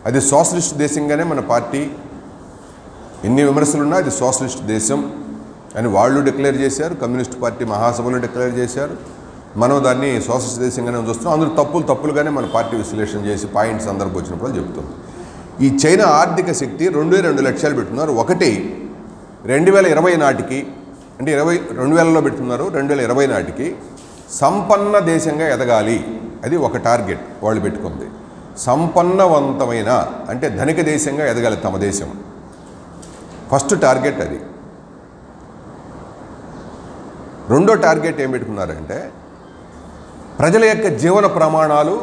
అది సోషలిస్ట్ దేశంగానే మన పార్టీ, ఎన్ని విమర్శలున్నా అది సోషలిస్ట్ దేశం అని వాళ్ళు డిక్లేర్ చేశారు, కమ్యూనిస్ట్ పార్టీ మహాసభలో డిక్లేర్ చేశారు. మనం దాన్ని సోషలిస్ట్ దేశంగానే చూస్తున్నాం. అందులో తప్పులుగానే మన పార్టీ విశ్లేషణ చేసి పాయింట్ సందర్భం వచ్చినప్పుడు చెప్తుంది. ఈ చైనా ఆర్థిక శక్తి 2 లక్ష్యాలు పెట్టుకున్నారు. ఒకటి 2020 నాటికి, అంటే 2000లో పెట్టుకున్నారు, 2020 నాటికి సంపన్న దేశంగా ఎదగాలి. అది ఒక టార్గెట్ వాళ్ళు పెట్టుకుంది. సంపన్నవంతమైన అంటే ధనిక దేశంగా ఎదగాలి తమ దేశం, ఫస్ట్ టార్గెట్ అది. రెండో టార్గెట్ ఏం పెట్టుకున్నారంటే ప్రజల యొక్క జీవన ప్రమాణాలు,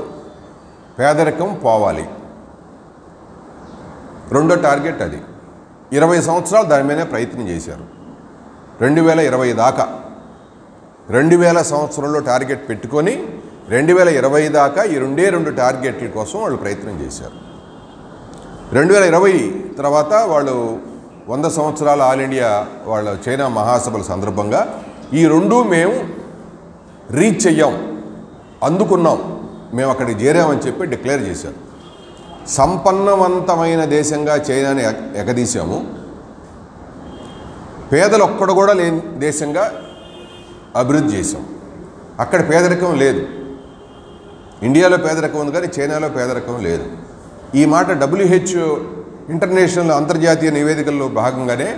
పేదరికం పోవాలి. రెండో టార్గెట్ అది. 20 సంవత్సరాలు దాని మీదనే ప్రయత్నం చేశారు. 2020 దాకా, 2000 సంవత్సరంలో టార్గెట్ పెట్టుకొని 2020 దాకా ఈ 2 టార్గెట్ల కోసం వాళ్ళు ప్రయత్నం చేశారు. 2020 తర్వాత వాళ్ళు 100 సంవత్సరాల ఆల్ ఇండియా వాళ్ళ చైనా మహాసభల సందర్భంగా ఈ 2 మేము రీచ్ చెయ్యాం, అందుకున్నాం, మేము అక్కడికి చేరామని చెప్పి డిక్లేర్ చేశారు. సంపన్నవంతమైన దేశంగా చైనాని ఎగదీశాము, పేదలు ఒక్కడు కూడా లేని దేశంగా అభివృద్ధి చేశాం. అక్కడ పేదరికం లేదు. ఇండియాలో పేదరికం ఉంది కానీ చైనాలో పేదరికం లేదు. ఈ మాట WHO ఇంటర్నేషనల్ అంతర్జాతీయ నివేదికల్లో భాగంగానే,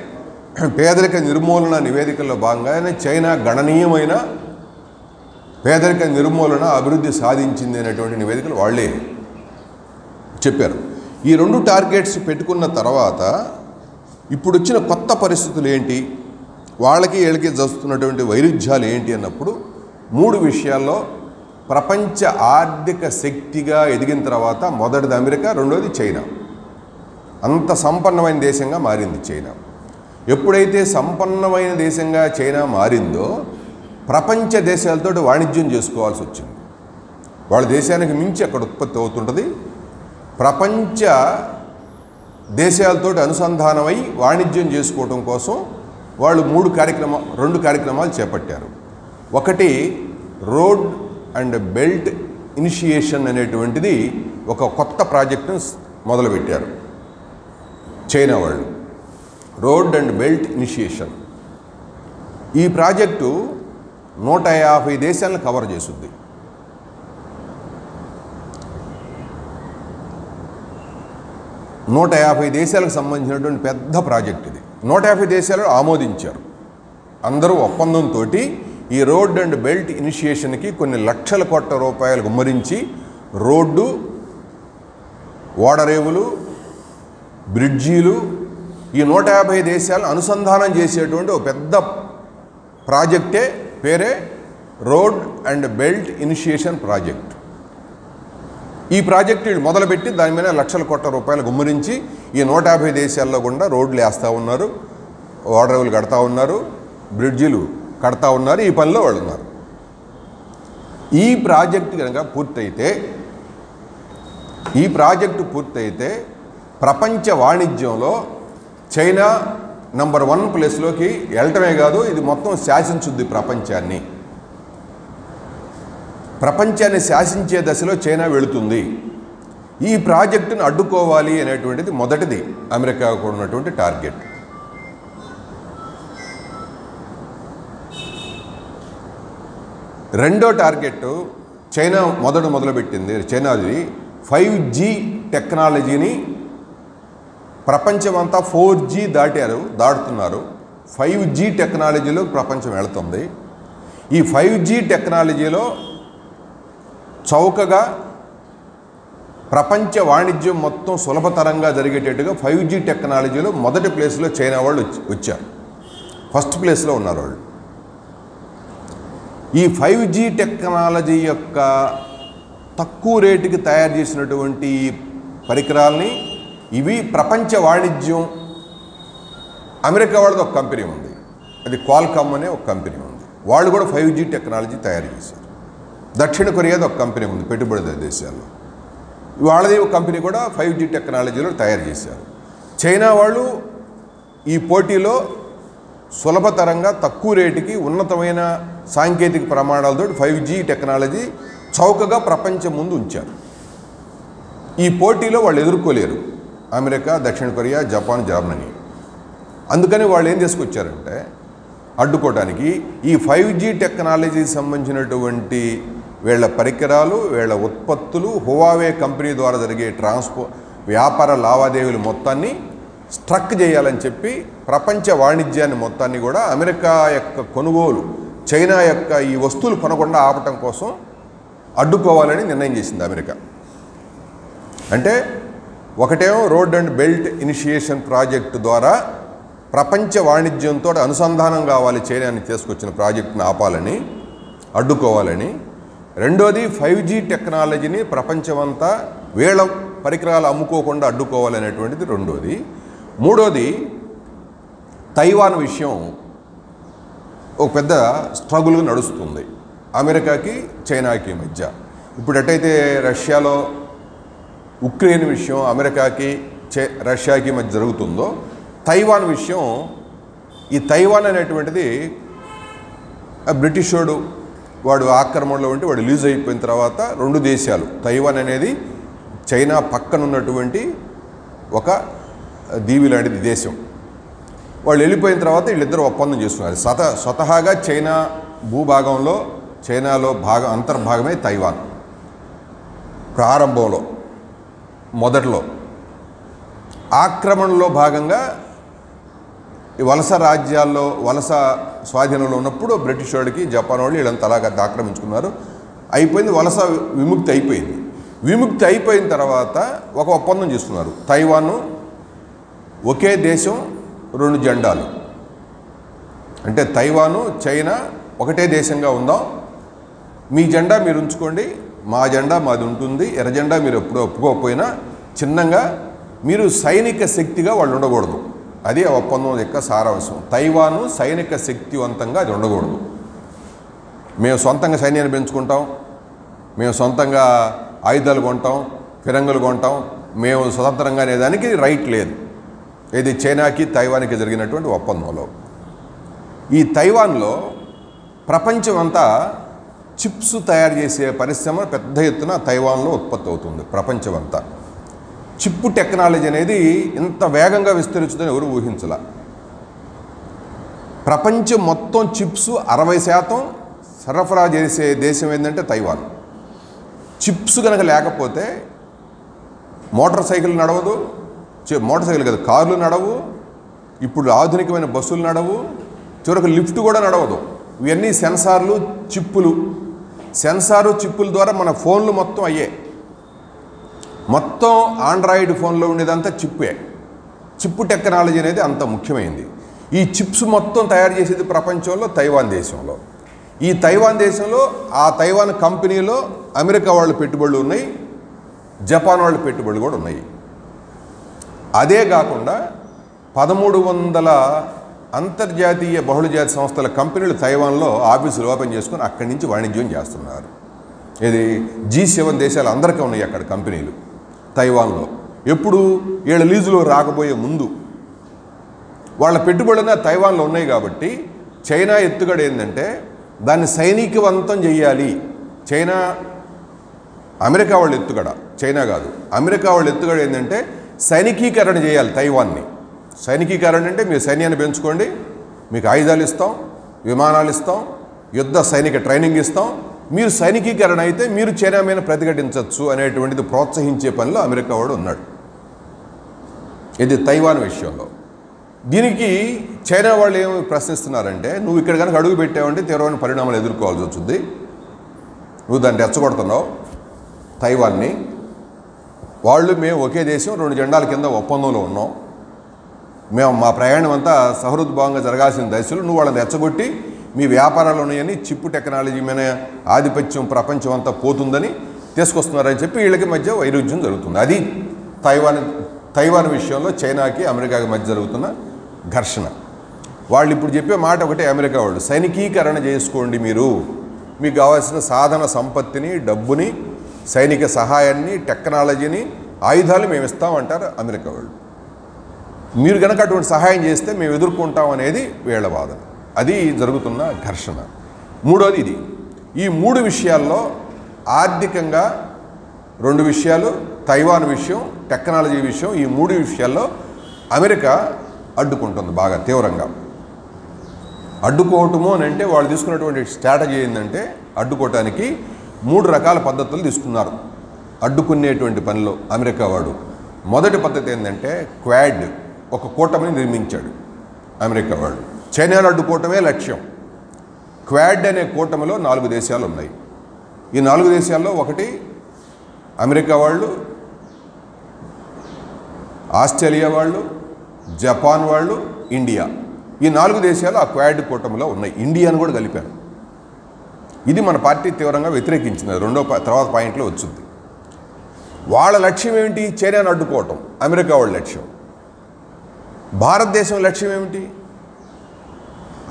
పేదరిక నిర్మూలన నివేదికల్లో భాగంగానే చైనా గణనీయమైన పేదరిక నిర్మూలన, అభివృద్ధి సాధించింది అనేటువంటి నివేదికలు వాళ్ళే చెప్పారు. ఈ 2 టార్గెట్స్ పెట్టుకున్న తర్వాత ఇప్పుడు వచ్చిన కొత్త పరిస్థితులు ఏంటి, వాళ్ళకి వీళ్ళకి జరుగుతున్నటువంటి వైరుధ్యాలు ఏంటి అన్నప్పుడు 3 విషయాల్లో ప్రపంచ ఆర్థిక శక్తిగా ఎదిగిన తర్వాత మొదటిది అమెరికా, రెండోది చైనా. అంత సంపన్నమైన దేశంగా మారింది చైనా. ఎప్పుడైతే సంపన్నమైన దేశంగా చైనా మారిందో ప్రపంచ దేశాలతో వాణిజ్యం చేసుకోవాల్సి వచ్చింది. వాళ్ళ దేశానికి మించి అక్కడ ఉత్పత్తి అవుతుంటుంది. ప్రపంచ దేశాలతో అనుసంధానమై వాణిజ్యం చేసుకోవడం కోసం వాళ్ళు 2 కార్యక్రమాలు చేపట్టారు. ఒకటి రోడ్ అండ్ బెల్ట్ ఇనిషియేషన్ అనేటువంటిది ఒక కొత్త ప్రాజెక్టును మొదలుపెట్టారు చైనా వాళ్ళు. Road and belt initiation. ఈ ప్రాజెక్టు 150 దేశాలను కవర్ చేస్తుంది. నూట 150 దేశాలకు సంబంధించినటువంటి పెద్ద ప్రాజెక్ట్ ఇది. 150 దేశాలు ఆమోదించారు. అందరూ ఒప్పందంతో ఈ రోడ్ అండ్ బెల్ట్ ఇనిషియేషన్కి కొన్ని లక్షల కోట్ల రూపాయలు గుమ్మరించి రోడ్డు, ఓడరేవులు, బ్రిడ్జీలు ఈ 150 దేశాలను అనుసంధానం చేసేటువంటి ఒక పెద్ద ప్రాజెక్టే పేరే road and belt initiation project. ఈ ప్రాజెక్టు వీళ్ళు మొదలుపెట్టి దాని మీద లక్షల కోట్ల రూపాయలు గుమ్మరించి ఈ 150 దేశాల్లో కూడా రోడ్లు వేస్తూ ఉన్నారు, ఓడరేవులు కడతా ఉన్నారు, బ్రిడ్జిలు కడతా ఉన్నారు. ఈ పనిలో వాళ్ళు ఉన్నారు. ఈ ప్రాజెక్టు కనుక పూర్తయితే ప్రపంచ వాణిజ్యంలో చైనా నంబర్ 1 ప్లేస్లోకి వెళ్ళటమే కాదు, ఇది మొత్తం శాసించుద్ది ప్రపంచాన్ని. ప్రపంచాన్ని శాసించే దశలో చైనా వెళుతుంది. ఈ ప్రాజెక్టును అడ్డుకోవాలి అనేటువంటిది మొదటిది అమెరికాకు ఉన్నటువంటి టార్గెట్. రెండో టార్గెట్ చైనా మొదలుపెట్టింది. చైనాది 5G టెక్నాలజీని ప్రపంచమంతా 4G దాటుతున్నారు. 5G టెక్నాలజీలో ప్రపంచం వెళుతుంది. ఈ 5G టెక్నాలజీలో చౌకగా ప్రపంచ వాణిజ్యం మొత్తం సులభతరంగా జరిగేటట్టుగా 5G టెక్నాలజీలో మొదటి ప్లేస్లో చైనా వాళ్ళు వచ్చారు. ఫస్ట్ ప్లేస్లో ఉన్నారు వాళ్ళు. ఈ 5G టెక్నాలజీ యొక్క తక్కువ రేటుకి తయారు చేసినటువంటి పరికరాలని ఇవి ప్రపంచ వాణిజ్యం. అమెరికా వాళ్ళది ఒక కంపెనీ ఉంది, అది క్వాల్కామ్ అనే ఒక కంపెనీ ఉంది. వాళ్ళు కూడా 5G టెక్నాలజీ తయారు చేశారు. దక్షిణ కొరియాది ఒక కంపెనీ ఉంది పెట్టుబడిదారు దేశాల్లో, వాళ్ళది ఒక కంపెనీ కూడా 5G టెక్నాలజీలో తయారు చేశారు. చైనా వాళ్ళు ఈ పోటీలో సులభతరంగా తక్కువ రేటుకి ఉన్నతమైన సాంకేతిక ప్రమాణాలతో 5G టెక్నాలజీ చౌకగా ప్రపంచం ముందు ఉంచారు. ఈ పోటీలో వాళ్ళు ఎదుర్కోలేరు అమెరికా, దక్షిణ కొరియా, జపాన్, జర్మనీ. అందుకని వాళ్ళు ఏం తీసుకొచ్చారంటే అడ్డుకోవడానికి ఈ 5G టెక్నాలజీకి సంబంధించినటువంటి వీళ్ళ పరికరాలు, వీళ్ళ ఉత్పత్తులు, హువావే కంపెనీ ద్వారా జరిగే వ్యాపార లావాదేవీలు మొత్తాన్ని స్ట్రక్ చేయాలని చెప్పి ప్రపంచ వాణిజ్యాన్ని మొత్తాన్ని కూడా అమెరికా యొక్క కొనుగోలు, చైనా యొక్క ఈ వస్తువులు కొనకుండా ఆపటం కోసం అడ్డుకోవాలని నిర్ణయం చేసింది అమెరికా. అంటే ఒకటేమో road and belt initiation project ద్వారా ప్రపంచ వాణిజ్యంతో అనుసంధానం కావాలి చైనాని తీసుకొచ్చిన ప్రాజెక్టును ఆపాలని, అడ్డుకోవాలని. రెండోది 5G టెక్నాలజీని ప్రపంచమంతా వీళ్ళ పరికరాలు అమ్ముకోకుండా అడ్డుకోవాలనేటువంటిది రెండోది. మూడోది తైవాన్ విషయం ఒక పెద్ద స్ట్రగుల్గా నడుస్తుంది అమెరికాకి, చైనాకి మధ్య. ఇప్పుడు ఎట్టయితే రష్యాలో ఉక్రెయిన్ విషయం అమెరికాకి, రష్యాకి మధ్య జరుగుతుందో, తైవాన్ విషయం, ఈ తైవాన్ అనేటువంటిది బ్రిటిష్ వాడు ఆక్రమణలో ఉంటే వాడు రిలీజ్ అయిపోయిన తర్వాత రెండు దేశాలు, తైవాన్ అనేది చైనా పక్కనున్నటువంటి ఒక దీవి లాంటిది దేశం, వాళ్ళు వెళ్ళిపోయిన తర్వాత వీళ్ళిద్దరూ ఒప్పందం చేస్తున్నారు. స్వతహాగా చైనా భూభాగంలో చైనాలో అంతర్భాగమే తైవాన్. ప్రారంభంలో మొదట్లో ఆక్రమణలో భాగంగా వలస రాజ్యాల్లో వలస స్వాధీనంలో ఉన్నప్పుడు బ్రిటిష్ వాడికి, జపాన్ వాళ్ళు వీళ్ళంతా అలాగా ఆక్రమించుకున్నారు. అయిపోయింది, వలస విముక్తి అయిపోయింది. విముక్తి అయిపోయిన తర్వాత ఒక ఒప్పందం చేస్తున్నారు. తైవాను ఒకే దేశం రెండు జెండాలు, అంటే తైవాను చైనా ఒకటే దేశంగా ఉందాం, మీ జెండా మీరు ఉంచుకోండి, మా జెండా మాది ఉంటుంది, ఎర్ర జెండా మీరు ఎప్పుడూ ఒప్పుకోకపోయినా చిన్నగా మీరు సైనిక శక్తిగా వాళ్ళు ఉండకూడదు. అది ఆ ఒప్పందం యొక్క సారాంశం. తైవాను సైనిక శక్తివంతంగా అది ఉండకూడదు. మేము సొంతంగా సైన్యాన్ని పెంచుకుంటాం, మేము సొంతంగా ఆయుధాలు కొంటాం, ఫిరంగులు కొంటాం, మేము స్వతంత్రంగా అనేదానికి రైట్ లేదు. ఇది చైనాకి తైవాన్కి జరిగినటువంటి ఒప్పందంలో. ఈ తైవాన్లో ప్రపంచం అంతా చిప్స్ తయారు చేసే పరిశ్రమ పెద్ద ఎత్తున తైవాన్లో ఉత్పత్తి అవుతుంది. ప్రపంచం అంతా చిప్ టెక్నాలజీ అనేది ఇంత వేగంగా విస్తరించుదని ఎవరు ఊహించలా. ప్రపంచం మొత్తం చిప్స్ 60% సరఫరా చేసే దేశం ఏంటంటే తైవాన్. చిప్స్ కనుక లేకపోతే మోటార్ సైకిల్ నడవదు, మోటార్ సైకిల్ కదా కార్లు నడవు, ఇప్పుడు ఆధునికమైన బస్సులు నడవు, చివరికి లిఫ్ట్ కూడా నడవదు. ఇవన్నీ సెన్సార్లు చిప్పులు, సెన్సారు చిప్పుల ద్వారా మన ఫోన్లు మొత్తం అయ్యే, మొత్తం ఆండ్రాయిడ్ ఫోన్లో ఉండేదంతా చిప్పే. చిప్పు టెక్నాలజీ అనేది అంత ముఖ్యమైనది. ఈ చిప్స్ మొత్తం తయారు చేసేది ప్రపంచంలో తైవాన్ దేశంలో. ఈ తైవాన్ దేశంలో ఆ తైవాన్ కంపెనీలో అమెరికా వాళ్ళ పెట్టుబడులు ఉన్నాయి, జపాన్ వాళ్ళ పెట్టుబడులు కూడా ఉన్నాయి. అదే కాకుండా 1300 అంతర్జాతీయ బహుళజాతి సంస్థల కంపెనీలు తైవాన్లో ఆఫీసులు ఓపెన్ చేసుకుని అక్కడి నుంచి వాణిజ్యం చేస్తున్నారు. ఇది G7 దేశాలు అందరికీ ఉన్నాయి అక్కడ కంపెనీలు తైవాన్లో. ఎప్పుడు వీళ్ళ లీజులో రాకపోయే ముందు వాళ్ళ పెట్టుబడులు తైవాన్లో ఉన్నాయి. కాబట్టి చైనా ఎత్తుగడ ఏంటంటే దాన్ని సైనికవంతం చేయాలి. చైనా అమెరికా వాళ్ళు ఎత్తుగడ, చైనా కాదు అమెరికా వాళ్ళు ఎత్తుగడ ఏంటంటే సైనికీకరణ చేయాలి తైవాన్ని. సైనికీకరణ అంటే మీరు సైన్యాన్ని పెంచుకోండి, మీకు ఆయుధాలు ఇస్తాం, విమానాలు ఇస్తాం, యుద్ధ సైనిక ట్రైనింగ్ ఇస్తాం, మీరు సైనికీకరణ అయితే మీరు చైనా మీద ప్రతిఘటించవచ్చు అనేటువంటిది ప్రోత్సహించే పనిలో అమెరికా వాడు ఉన్నాడు. ఇది తైవాన్ విషయంలో. దీనికి చైనా వాళ్ళు ఏమి ప్రశ్నిస్తున్నారంటే నువ్వు ఇక్కడ కనుక అడుగు పెట్టావంటే తీవ్రమైన పరిణామాలు ఎదుర్కోవాల్సి వచ్చింది, నువ్వు దాన్ని రెచ్చగొడుతున్నావు తైవాన్ని. వాళ్ళు మేము ఒకే దేశం 2 జెండాల కింద ఒప్పందంలో ఉన్నాం, మేము మా ప్రయాణం అంతా సహృద్భావంగా జరగాల్సిన దశలు నువ్వు వాళ్ళని రెచ్చగొట్టి మీ వ్యాపారాలు ఉన్నాయని చిప్పు టెక్నాలజీ మీద ఆధిపత్యం ప్రపంచం అంతా పోతుందని తీసుకొస్తున్నారని చెప్పి వీళ్ళకి మధ్య వైరుధ్యం జరుగుతుంది. అది తైవాన్ విషయంలో చైనాకి అమెరికాకి మధ్య జరుగుతున్న ఘర్షణ. వాళ్ళు ఇప్పుడు చెప్పే మాట ఒకటే, అమెరికా వాళ్ళు సైనికీకరణ చేసుకోండి, మీకు కావాల్సిన సాధన సంపత్తిని, డబ్బుని, సైనిక సహాయాన్ని, టెక్నాలజీని, ఆయుధాలు మేము ఇస్తామంటారు అమెరికా వాళ్ళు. మీరు కనుక అటువంటి సహాయం చేస్తే మేము ఎదుర్కొంటాం అనేది వీళ్ళ వాదన. అది జరుగుతున్న ఘర్షణ. మూడోది ఇది. ఈ 3 విషయాల్లో ఆర్థికంగా 2 విషయాలు, తైవాన్ విషయం, టెక్నాలజీ విషయం, ఈ 3 విషయాల్లో అమెరికా అడ్డుకుంటుంది బాగా తీవ్రంగా. అడ్డుకోవటము అని అంటే వాళ్ళు తీసుకున్నటువంటి స్ట్రాటజీ ఏంటంటే అడ్డుకోవటానికి 3 రకాల పద్ధతులు తీసుకున్నారు అడ్డుకునేటువంటి పనిలో అమెరికా వాడు. మొదటి పద్ధతి ఏంటంటే క్వాడ్, ఒక కూటమిని నిర్మించాడు అమెరికా వాడు. చైనాను అడ్డుకోవటమే లక్ష్యం. క్వాడ్ అనే కూటమిలో 4 దేశాలు ఉన్నాయి. ఈ 4 దేశాల్లో ఒకటి అమెరికా వాళ్ళు, ఆస్ట్రేలియా వాళ్ళు, జపాన్ వాళ్ళు, ఇండియా. ఈ 4 దేశాలు ఆ క్వాడ్ కూటమిలో ఉన్నాయి. ఇండియాను కూడా కలిపారు. ఇది మన పార్టీ తీవ్రంగా వ్యతిరేకించింది. తర్వాత పాయింట్లో వచ్చింది. వాళ్ళ లక్ష్యం ఏమిటి? చైనాను అడ్డుకోవటం. అమెరికా వాళ్ళ లక్ష్యం. భారతదేశం లక్ష్యం ఏమిటి?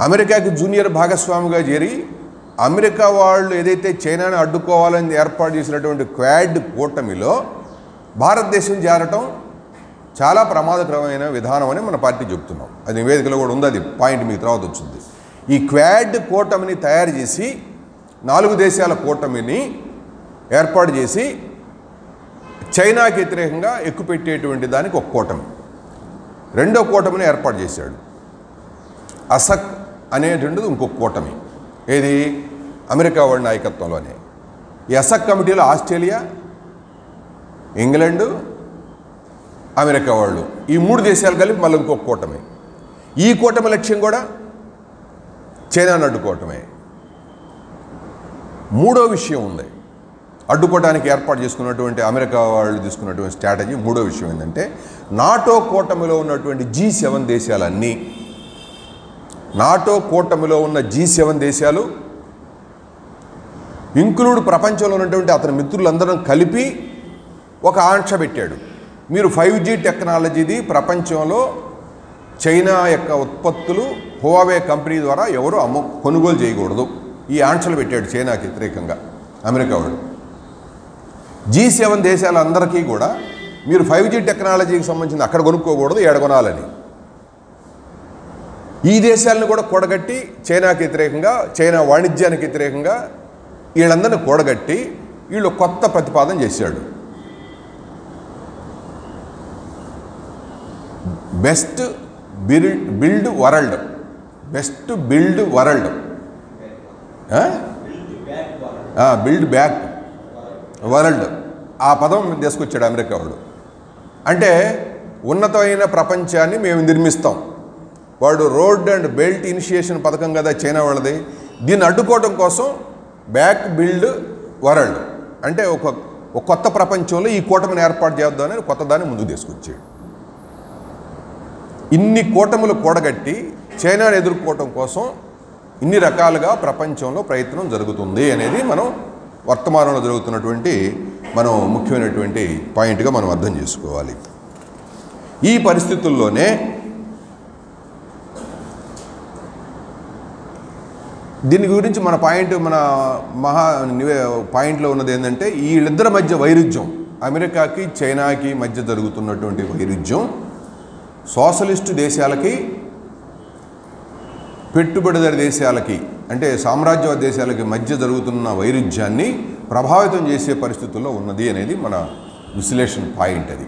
అమెరికాకి జూనియర్ భాగస్వామిగా చేరి అమెరికా వాళ్ళు ఏదైతే చైనాను అడ్డుకోవాలని ఏర్పాటు చేసినటువంటి క్వాడ్ కూటమిలో భారతదేశం చేరటం చాలా ప్రమాదకరమైన విధానం అని మన పార్టీ చెప్తున్నాం. అది నివేదికలో కూడా ఉంది. అది పాయింట్ మీకు తర్వాత వచ్చింది. ఈ క్వాడ్ కూటమిని తయారు చేసి 4 దేశాల కూటమిని ఏర్పాటు చేసి చైనాకి వ్యతిరేకంగా ఎక్కుపెట్టేటువంటి దానికి ఒక కూటమి, రెండో కూటమిని ఏర్పాటు చేశాడు. అసక్ అనేటువంటిది ఇంకొక కూటమి. ఏది? అమెరికా వాళ్ళ నాయకత్వంలోనే. ఈ అసక్ కమిటీలో ఆస్ట్రేలియా, ఇంగ్లాండు, అమెరికా వాళ్ళు, ఈ 3 దేశాలు కలిపి మళ్ళీ ఇంకొక కూటమి. ఈ కూటమి లక్ష్యం కూడా చైనాను అడ్డుకోవటమే. మూడో విషయం ఉంది. అడ్డుకోవడానికి ఏర్పాటు చేసుకున్నటువంటి అమెరికా వాళ్ళు తీసుకున్నటువంటి స్ట్రాటజీ. మూడో విషయం ఏంటంటే నాటో కూటమిలో ఉన్నటువంటి G7 దేశాలన్నీ, నాటో కూటమిలో ఉన్న G7 దేశాలు ఇంక్లూడ్ ప్రపంచంలో ఉన్నటువంటి అతని మిత్రులందరం కలిపి ఒక ఆంక్ష పెట్టాడు. మీరు 5G టెక్నాలజీది ప్రపంచంలో చైనా యొక్క ఉత్పత్తులు హువావే కంపెనీ ద్వారా ఎవరు కొనుగోలు చేయకూడదు. ఈ ఆంక్షలు పెట్టాడు చైనాకి వ్యతిరేకంగా అమెరికా వాడు. G7 దేశాలందరికీ కూడా మీరు 5G టెక్నాలజీకి సంబంధించిన అక్కడ కొనుక్కోకూడదు, ఏడ కొనాలని. ఈ దేశాలను కూడా కూడగట్టి చైనాకి వ్యతిరేకంగా, చైనా వాణిజ్యానికి వ్యతిరేకంగా వీళ్ళందరినీ కూడగట్టి వీళ్ళు కొత్త ప్రతిపాదన చేశాడు. Best build world, best build world, build back world, ఆ పదం తీసుకొచ్చాడు అమెరికా వాడు. అంటే ఉన్నతమైన ప్రపంచాన్ని మేము నిర్మిస్తాం. వాడు రోడ్ అండ్ బెల్ట్ ఇనిషియేషన్ పథకం కదా చైనా వాళ్ళది. దీన్ని అడ్డుకోవడం కోసం బ్యాక్ బిల్డ్ వరల్డ్ అంటే ఒక కొత్త ప్రపంచంలో ఈ కూటమిని ఏర్పాటు చేద్దామని కొత్త దాన్ని ముందుకు తీసుకొచ్చాడు. ఇన్ని కూటములు కూడగట్టి చైనాను ఎదుర్కోవటం కోసం ఇన్ని రకాలుగా ప్రపంచంలో ప్రయత్నం జరుగుతుంది అనేది మనం వర్తమానంలో జరుగుతున్నటువంటి మనం ముఖ్యమైనటువంటి పాయింట్గా మనం అర్థం చేసుకోవాలి. ఈ పరిస్థితుల్లోనే దీని గురించి మన పాయింట్లో ఉన్నది ఏంటంటే వీళ్ళిద్దరి మధ్య వైరుధ్యం, అమెరికాకి చైనాకి మధ్య జరుగుతున్నటువంటి వైరుధ్యం సోషలిస్టు దేశాలకి, పెట్టుబడిదారి దేశాలకి అంటే సామ్రాజ్యవాద దేశాలకి మధ్య జరుగుతున్న వైరుధ్యాన్ని ప్రభావితం చేసే పరిస్థితుల్లో ఉన్నది అనేది మన విశ్లేషణ పాయింట్. అది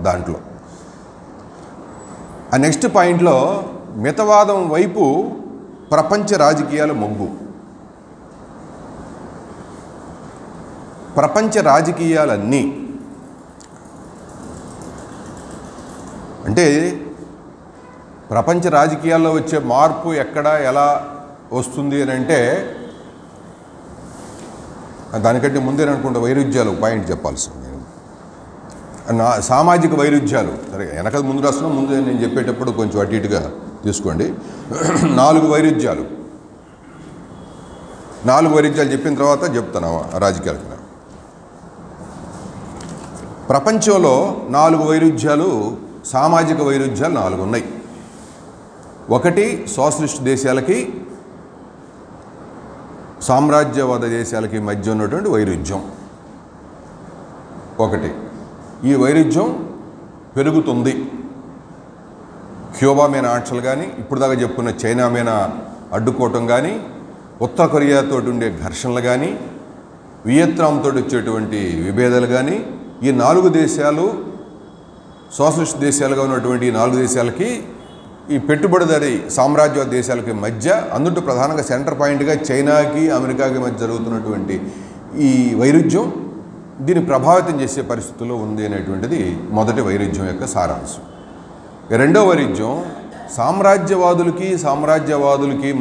దాంట్లో ఆ నెక్స్ట్ పాయింట్లో మితవాదం వైపు ప్రపంచ రాజకీయాల మొగ్గు. ప్రపంచ రాజకీయాలన్నీ అంటే ప్రపంచ రాజకీయాల్లో వచ్చే మార్పు ఎక్కడ ఎలా వస్తుంది అని అంటే దానికంటే ముందేననుకుంటే వైరుధ్యాలు పాయింట్ చెప్పాల్సింది. సామాజిక వైరుధ్యాలు సరే వెనక ముందు రాస్తున్నా, ముందు నేను చెప్పేటప్పుడు కొంచెం అటు ఇటుగా తీసుకోండి. 4 వైరుధ్యాలు చెప్పిన తర్వాత చెప్తాను రాజకీయాలకు. ప్రపంచంలో 4 వైరుధ్యాలు, సామాజిక వైరుధ్యాలు 4 ఉన్నాయి. ఒకటి సోషలిస్ట్ దేశాలకి, సామ్రాజ్యవాద దేశాలకి మధ్య ఉన్నటువంటి వైరుధ్యం ఒకటి. ఈ వైరుధ్యం పెరుగుతుంది. క్యూబా మీద ఆంక్షలు కానీ, ఇప్పుడు దాకా చెప్పుకున్న చైనా మీద అడ్డుకోవటం కానీ, ఉత్తర కొరియాతో ఉండే ఘర్షణలు కానీ, వియత్నాంతో వచ్చేటువంటి విభేదాలు కానీ, ఈ 4 దేశాలు సోషలిస్ట్ దేశాలుగా ఉన్నటువంటి ఈ 4 దేశాలకి, ఈ పెట్టుబడిదారి సామ్రాజ్యవాద దేశాలకి మధ్య, అందులో ప్రధానంగా సెంటర్ పాయింట్గా చైనాకి అమెరికాకి మధ్య జరుగుతున్నటువంటి ఈ వైరుధ్యం దీన్ని ప్రభావితం చేసే పరిస్థితుల్లో ఉంది అనేటువంటిది మొదటి వైరుధ్యం యొక్క సారాంశం. రెండో వైరుధ్యం సామ్రాజ్యవాదులకి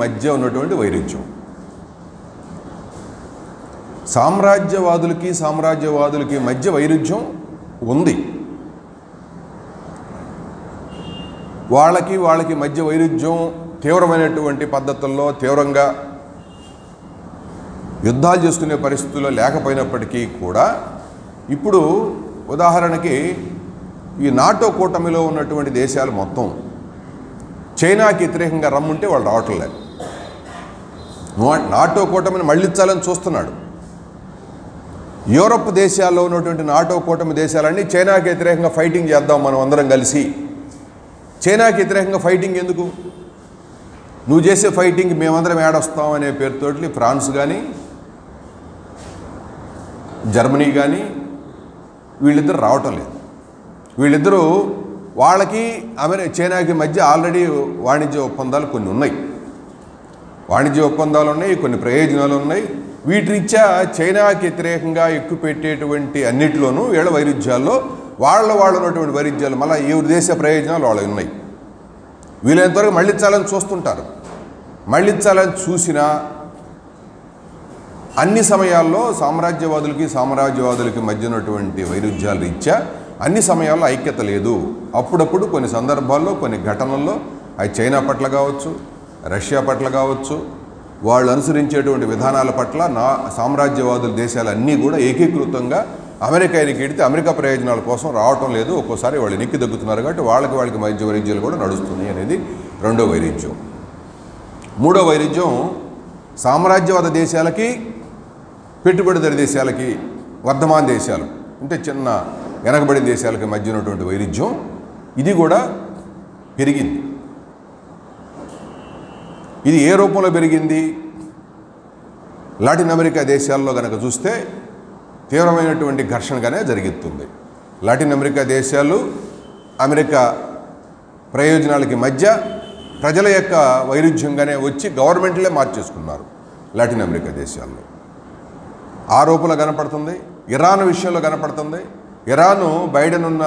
మధ్య ఉన్నటువంటి వైరుధ్యం. సామ్రాజ్యవాదులకి మధ్య వైరుధ్యం ఉంది. వాళ్ళకి మధ్య వైరుధ్యం తీవ్రమైనటువంటి పద్ధతుల్లో తీవ్రంగా యుద్ధాలు చేసుకునే పరిస్థితుల్లో లేకపోయినప్పటికీ కూడా ఇప్పుడు ఉదాహరణకి ఈ నాటో కూటమిలో ఉన్నటువంటి దేశాలు మొత్తం చైనాకి వ్యతిరేకంగా రమ్ముంటే వాళ్ళు రావటం లేదు. నాటో కూటమిని మళ్ళించాలని చూస్తున్నాడు. యూరప్ దేశాల్లో ఉన్నటువంటి నాటో కూటమి దేశాలన్నీ చైనాకి వ్యతిరేకంగా ఫైటింగ్ చేద్దాం మనం అందరం కలిసి. చైనాకి వ్యతిరేకంగా ఫైటింగ్ ఎందుకు? నువ్వు చేసే ఫైటింగ్ మేమందరం ఏడొస్తాం అనే పేరుతోటి ఫ్రాన్స్ కానీ, జర్మనీ కానీ వీళ్ళిద్దరు రావటం లేదు. వీళ్ళిద్దరూ వాళ్ళకి చైనాకి మధ్య ఆల్రెడీ వాణిజ్య ఒప్పందాలు కొన్ని ఉన్నాయి. కొన్ని ప్రయోజనాలు ఉన్నాయి. వీటి రీత్యా చైనాకి వ్యతిరేకంగా ఎక్కువ పెట్టేటువంటి అన్నిటిలోనూ వీళ్ళ వైరుధ్యాల్లో వాళ్ళు ఉన్నటువంటి వైరుధ్యాలు మళ్ళీ ఈ దేశ ప్రయోజనాలు వాళ్ళవి ఉన్నాయి. వీళ్ళంతవరకు మళ్ళించాలని చూస్తుంటారు. మళ్ళించాలని చూసినా అన్ని సమయాల్లో సామ్రాజ్యవాదులకి మధ్య ఉన్నటువంటి వైరుధ్యాల రీత్యా అన్ని సమయాల్లో ఐక్యత లేదు. అప్పుడప్పుడు కొన్ని సందర్భాల్లో కొన్ని ఘటనల్లో అది చైనా పట్ల కావచ్చు, రష్యా పట్ల కావచ్చు, వాళ్ళు అనుసరించేటువంటి విధానాల పట్ల సామ్రాజ్యవాదుల దేశాలన్నీ కూడా ఏకీకృతంగా అమెరికా ఎన్నికెడితే అమెరికా ప్రయోజనాల కోసం రావటం లేదు. ఒక్కోసారి వాళ్ళు ఎన్నిక దగ్గుతున్నారు కాబట్టి వాళ్ళకి మధ్య వైరుధ్యాలు కూడా నడుస్తున్నాయి అనేది రెండో వైరుధ్యం. మూడో వైరుధ్యం సామ్రాజ్యవాద దేశాలకి, పెట్టుబడిదారి దేశాలకి, వర్ధమాన దేశాలు అంటే చిన్న వెనకబడిన దేశాలకి మధ్య ఉన్నటువంటి వైరుధ్యం ఇది కూడా పెరిగింది. ఇది ఏ రూపంలో పెరిగింది? లాటిన్ అమెరికా దేశాల్లో కనుక చూస్తే తీవ్రమైనటువంటి ఘర్షణగానే జరుగుతుంది. లాటిన్ అమెరికా దేశాలు అమెరికా ప్రయోజనాలకి మధ్య ప్రజల యొక్క వైరుధ్యంగానే వచ్చి గవర్నమెంట్లే మార్చేసుకున్నారు లాటిన్ అమెరికా దేశాల్లో. ఆ రూపంలో కనపడుతుంది. ఇరాన్ విషయంలో కనపడుతుంది. ఇరాను బైడెన్ ఉన్న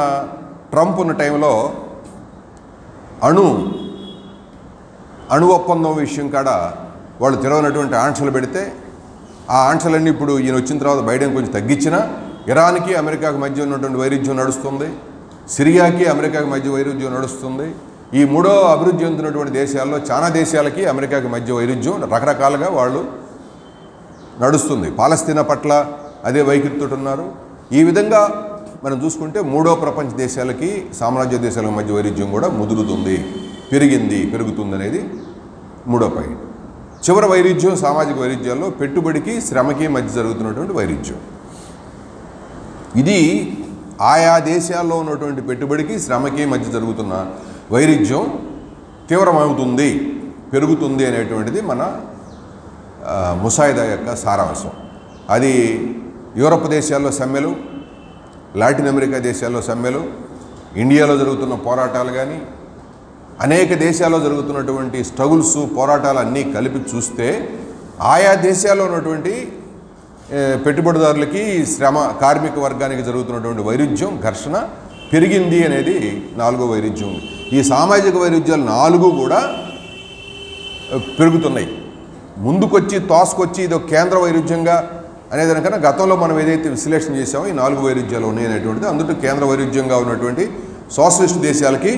ట్రంప్ ఉన్న టైంలో అణు ఒప్పందం విషయం కాడ వాళ్ళు తెరవనటువంటి ఆంక్షలు పెడితే ఆ ఆంక్షలన్నీ ఇప్పుడు ఈయన వచ్చిన తర్వాత బైడెన్ కొంచెం తగ్గించినా ఇరాన్కి అమెరికాకి మధ్య ఉన్నటువంటి వైరుధ్యం నడుస్తుంది. సిరియాకి అమెరికాకి మధ్య వైరుధ్యం నడుస్తుంది. ఈ మూడో అభివృద్ధి చెందుతున్నటువంటి దేశాల్లో చాలా దేశాలకి అమెరికాకి మధ్య వైరుధ్యం రకరకాలుగా వాళ్ళు నడుస్తుంది. పాలస్తీనా పట్ల అదే వైఖరితో ఉన్నారు. ఈ విధంగా మనం చూసుకుంటే మూడో ప్రపంచ దేశాలకి సామ్రాజ్య దేశాల మధ్య వైరుధ్యం కూడా ముదురుతుంది, పెరుగుతుంది అనేది మూడో పాయింట్. చివరి వైరుధ్యం సామాజిక వైరుధ్యాల్లో పెట్టుబడికి శ్రమకి మధ్య జరుగుతున్నటువంటి వైరుధ్యం. ఇది ఆయా దేశాల్లో ఉన్నటువంటి పెట్టుబడికి శ్రమకి మధ్య జరుగుతున్న వైరుధ్యం తీవ్రమవుతుంది, పెరుగుతుంది అనేటువంటిది మన ముసాయిదా యొక్క సారాంశం. అది యూరప్ దేశాల్లో సమ్మెలు, లాటిన్ అమెరికా దేశాల్లో సమ్మెలు, ఇండియాలో జరుగుతున్న పోరాటాలు కానీ అనేక దేశాల్లో జరుగుతున్నటువంటి స్ట్రగుల్స్, పోరాటాలు అన్నీ కలిపి చూస్తే ఆయా దేశాల్లో ఉన్నటువంటి పెట్టుబడిదారులకి కార్మిక వర్గానికి జరుగుతున్నటువంటి వైరుధ్యం, ఘర్షణ పెరిగింది అనేది నాలుగో వైరుధ్యం. ఈ సామాజిక వైరుధ్యాలు 4 కూడా పెరుగుతున్నాయి. ముందుకొచ్చి తోసుకొచ్చి ఇది కేంద్ర వైరుధ్యంగా అనేదానికన్నా గతంలో మనం ఏదైతే విశ్లేషణ చేసామో ఈ 4 వైరుధ్యాలు ఉన్నాయి అనేటువంటిది. అందులో కేంద్ర వైరుధ్యంగా ఉన్నటువంటి సోషలిస్ట్ దేశాలకి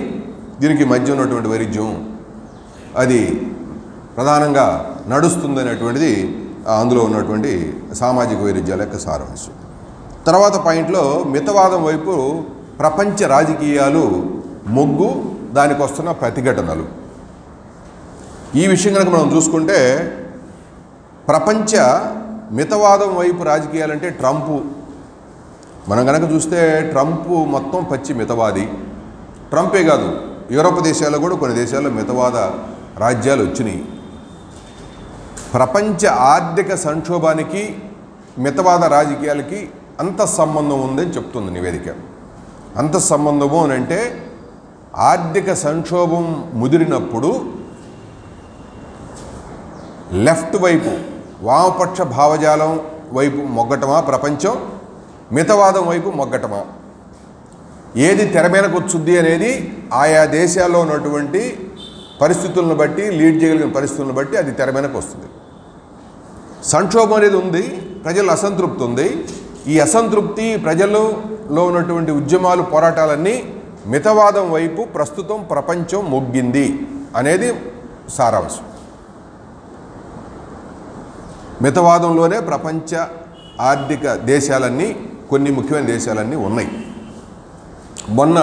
దీనికి మధ్య ఉన్నటువంటి వైరుధ్యం అది ప్రధానంగా నడుస్తుంది అనేటువంటిది అందులో ఉన్నటువంటి సామాజిక వైరుధ్యాల యొక్క సారాంశం. తర్వాత పాయింట్లో మితవాదం వైపు ప్రపంచ రాజకీయాలు మొగ్గు, దానికి వస్తున్న ప్రతిఘటనలు. ఈ విషయం కనుక మనం చూసుకుంటే ప్రపంచ మితవాదం వైపు రాజకీయాలంటే ట్రంప్. మనం కనుక చూస్తే ట్రంప్ మొత్తం పచ్చి మితవాది. ట్రంపే కాదు, యూరోప్ దేశాల్లో కూడా కొన్ని దేశాల్లో మితవాద రాజ్యాలు వచ్చినాయి. ప్రపంచ ఆర్థిక సంక్షోభానికి మితవాద రాజకీయాలకి అంత సంబంధం ఉందని చెప్తుంది నివేదిక. అంత సంబంధము అని అంటే ఆర్థిక సంక్షోభం ముదిరినప్పుడు లెఫ్ట్ వైపు వామపక్ష భావజాలం వైపు మొగ్గటమా ప్రపంచం, మితవాదం వైపు మొగ్గటమా, ఏది తెర మీదకు వచ్చుద్ది అనేది ఆయా దేశాల్లో ఉన్నటువంటి పరిస్థితులను బట్టి, లీడ్ చేయగలిగిన పరిస్థితులను బట్టి అది తెర మీదకు వస్తుంది. సంక్షోభం అనేది ఉంది, ప్రజల అసంతృప్తి ఉంది. ఈ అసంతృప్తి ప్రజల్లో ఉన్నటువంటి ఉద్యమాలు, పోరాటాలన్నీ మితవాదం వైపు ప్రస్తుతం ప్రపంచం మొగ్గింది అనేది సారాంశం. మితవాదంలోనే ప్రపంచ ఆర్థిక దేశాలన్నీ, కొన్ని ముఖ్యమైన దేశాలన్నీ ఉన్నాయి. మొన్న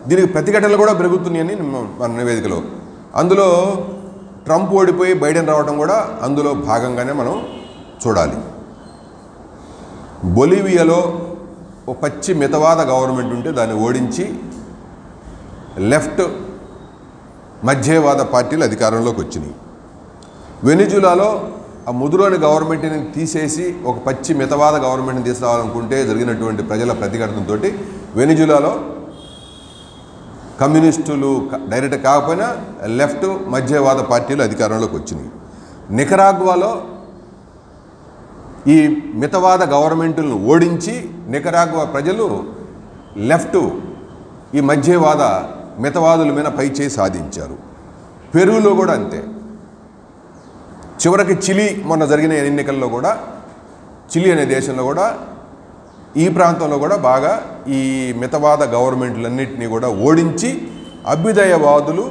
దీనికి ప్రతిఘటనలు కూడా పెరుగుతున్నాయని మన నివేదికలో. అందులో ట్రంప్ ఓడిపోయి బైడెన్ రావడం కూడా అందులో భాగంగానే మనం చూడాలి. బొలివియాలో ఓ పచ్చి మితవాద గవర్నమెంట్ ఉంటే దాన్ని ఓడించి లెఫ్ట్ మధ్యవాద పార్టీలు అధికారంలోకి వచ్చినాయి. వెనిజులాలో ఆ ముదురోని గవర్నమెంట్ని తీసేసి ఒక పచ్చి మితవాద గవర్నమెంట్ని తీసుకురావాలనుకుంటే జరిగినటువంటి ప్రజల ప్రతిఘటనతో వెనిజులాలో కమ్యూనిస్టులు డైరెక్ట్ కాకపోయినా లెఫ్ట్ మధ్యవాద పార్టీలు అధికారంలోకి వచ్చినాయి. నికరాగ్వాలో ఈ మితవాద గవర్నమెంట్లను ఓడించి నికరాగ్వా ప్రజలు లెఫ్ట్ ఈ మధ్యవాద మితవాదుల మీద పైచేయి సాధించారు. పెరులో కూడా అంతే. చివరికి చిలీ మొన్న జరిగిన ఎన్నికల్లో కూడా, చిలీ అనే దేశంలో కూడా, ఈ ప్రాంతంలో కూడా బాగా ఈ మితవాద గవర్నమెంట్లన్నింటినీ కూడా ఓడించి అభ్యుదయవాదులు,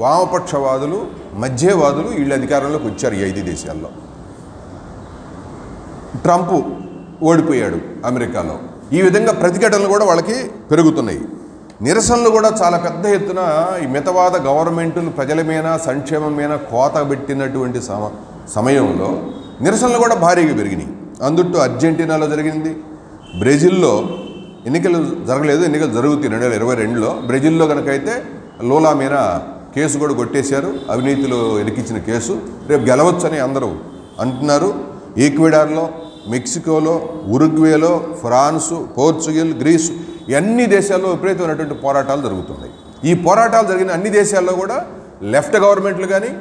వామపక్షవాదులు, మధ్యవాదులు వీళ్ళు అధికారంలోకి వచ్చారు ఈ 5 దేశాల్లో. ట్రంప్ ఓడిపోయాడు అమెరికాలో. ఈ విధంగా ప్రతిఘటనలు కూడా వాళ్ళకి పెరుగుతున్నాయి. నిరసనలు కూడా చాలా పెద్ద ఎత్తున ఈ మితవాద గవర్నమెంటులు ప్రజల మీద, సంక్షేమం మీద కోత పెట్టినటువంటి సమయంలో నిరసనలు కూడా భారీగా పెరిగినాయి. అందుట్లో అర్జెంటీనాలో జరిగింది, బ్రెజిల్లో ఎన్నికలు జరగలేదు, ఎన్నికలు జరుగుతాయి 2022లో. బ్రెజిల్లో కనుకైతే లూలా మీద కేసు కూడా కొట్టేశారు, అవినీతిలో ఇరికించిన కేసు. రేపు గెలవచ్చని అందరూ అంటున్నారు. ఈక్వెడార్లో, మెక్సికోలో, ఉరుగ్వేలో, ఫ్రాన్సు, పోర్చుగల్, గ్రీసు అన్ని దేశాల్లో విపరీతమైనటువంటి పోరాటాలు జరుగుతున్నాయి. ఈ పోరాటాలు జరిగిన అన్ని దేశాల్లో కూడా లెఫ్ట్ గవర్నమెంట్లు కానీ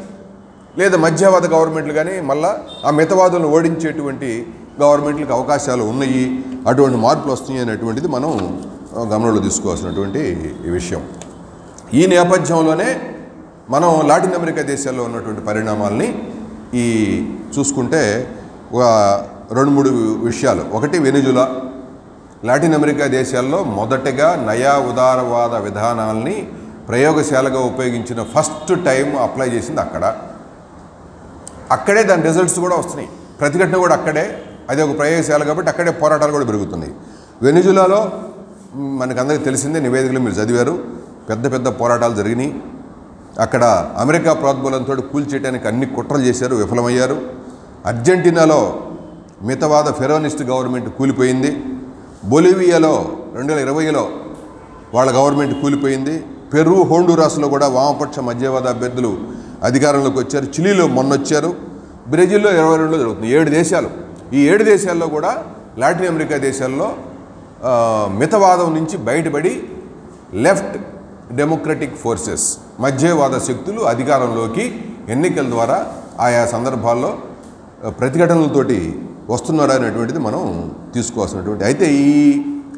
లేదా మధ్యవాద గవర్నమెంట్లు కానీ మళ్ళా ఆ మితవాదులను ఓడించేటువంటి గవర్నమెంట్లకు అవకాశాలు ఉన్నాయి. అటువంటి మార్పులు వస్తున్నాయి అనేటువంటిది మనం గమనంలో తీసుకోవాల్సినటువంటి విషయం. ఈ నేపథ్యంలోనే మనం లాటిన్ అమెరికా దేశాల్లో ఉన్నటువంటి పరిణామాలని చూసుకుంటే ఒక 2-3 విషయాలు. ఒకటి, వెనిజులా. లాటిన్ అమెరికా దేశాల్లో మొదటగా నయా ఉదారవాద విధానాల్ని ప్రయోగశాలగా ఉపయోగించిన ఫస్ట్ టైం అప్లై చేసింది అక్కడే దాని రిజల్ట్స్ కూడా వస్తున్నాయి. ప్రతిఘటన కూడా అక్కడే. అది ఒక ప్రయోగశాల కాబట్టి అక్కడే పోరాటాలు కూడా పెరుగుతున్నాయి. వెనిజులాలో మనకు అందరికీ తెలిసిందే, నివేదికలు మీరు చదివారు, పెద్ద పెద్ద పోరాటాలు జరిగినాయి. అక్కడ అమెరికా ప్రోద్బలంతో కూల్చేయడానికి అన్ని కుట్రలు చేశారు, విఫలమయ్యారు. అర్జెంటీనాలో మితవాద ఫెరోనిస్ట్ గవర్నమెంట్ కూలిపోయింది. బొలివియాలో 2020లో వాళ్ళ గవర్నమెంట్ కూలిపోయింది. పెరు, హోండురాస్లో కూడా వామపక్ష మధ్యవాద అభ్యర్థులు అధికారంలోకి వచ్చారు. చిలీలో మొన్నొచ్చారు. బ్రెజిల్లో 2022లో జరుగుతుంది. 7 దేశాలు. ఈ 7 దేశాల్లో కూడా లాటిన్ అమెరికా దేశాల్లో మితవాదం నుంచి బయటపడి లెఫ్ట్ డెమోక్రటిక్ ఫోర్సెస్, మధ్యవాద శక్తులు అధికారంలోకి ఎన్నికల ద్వారా ఆయా సందర్భాల్లో ప్రతిఘటనలతోటి వస్తున్నారు అనేటువంటిది మనం తీసుకోవాల్సినటువంటి. అయితే ఈ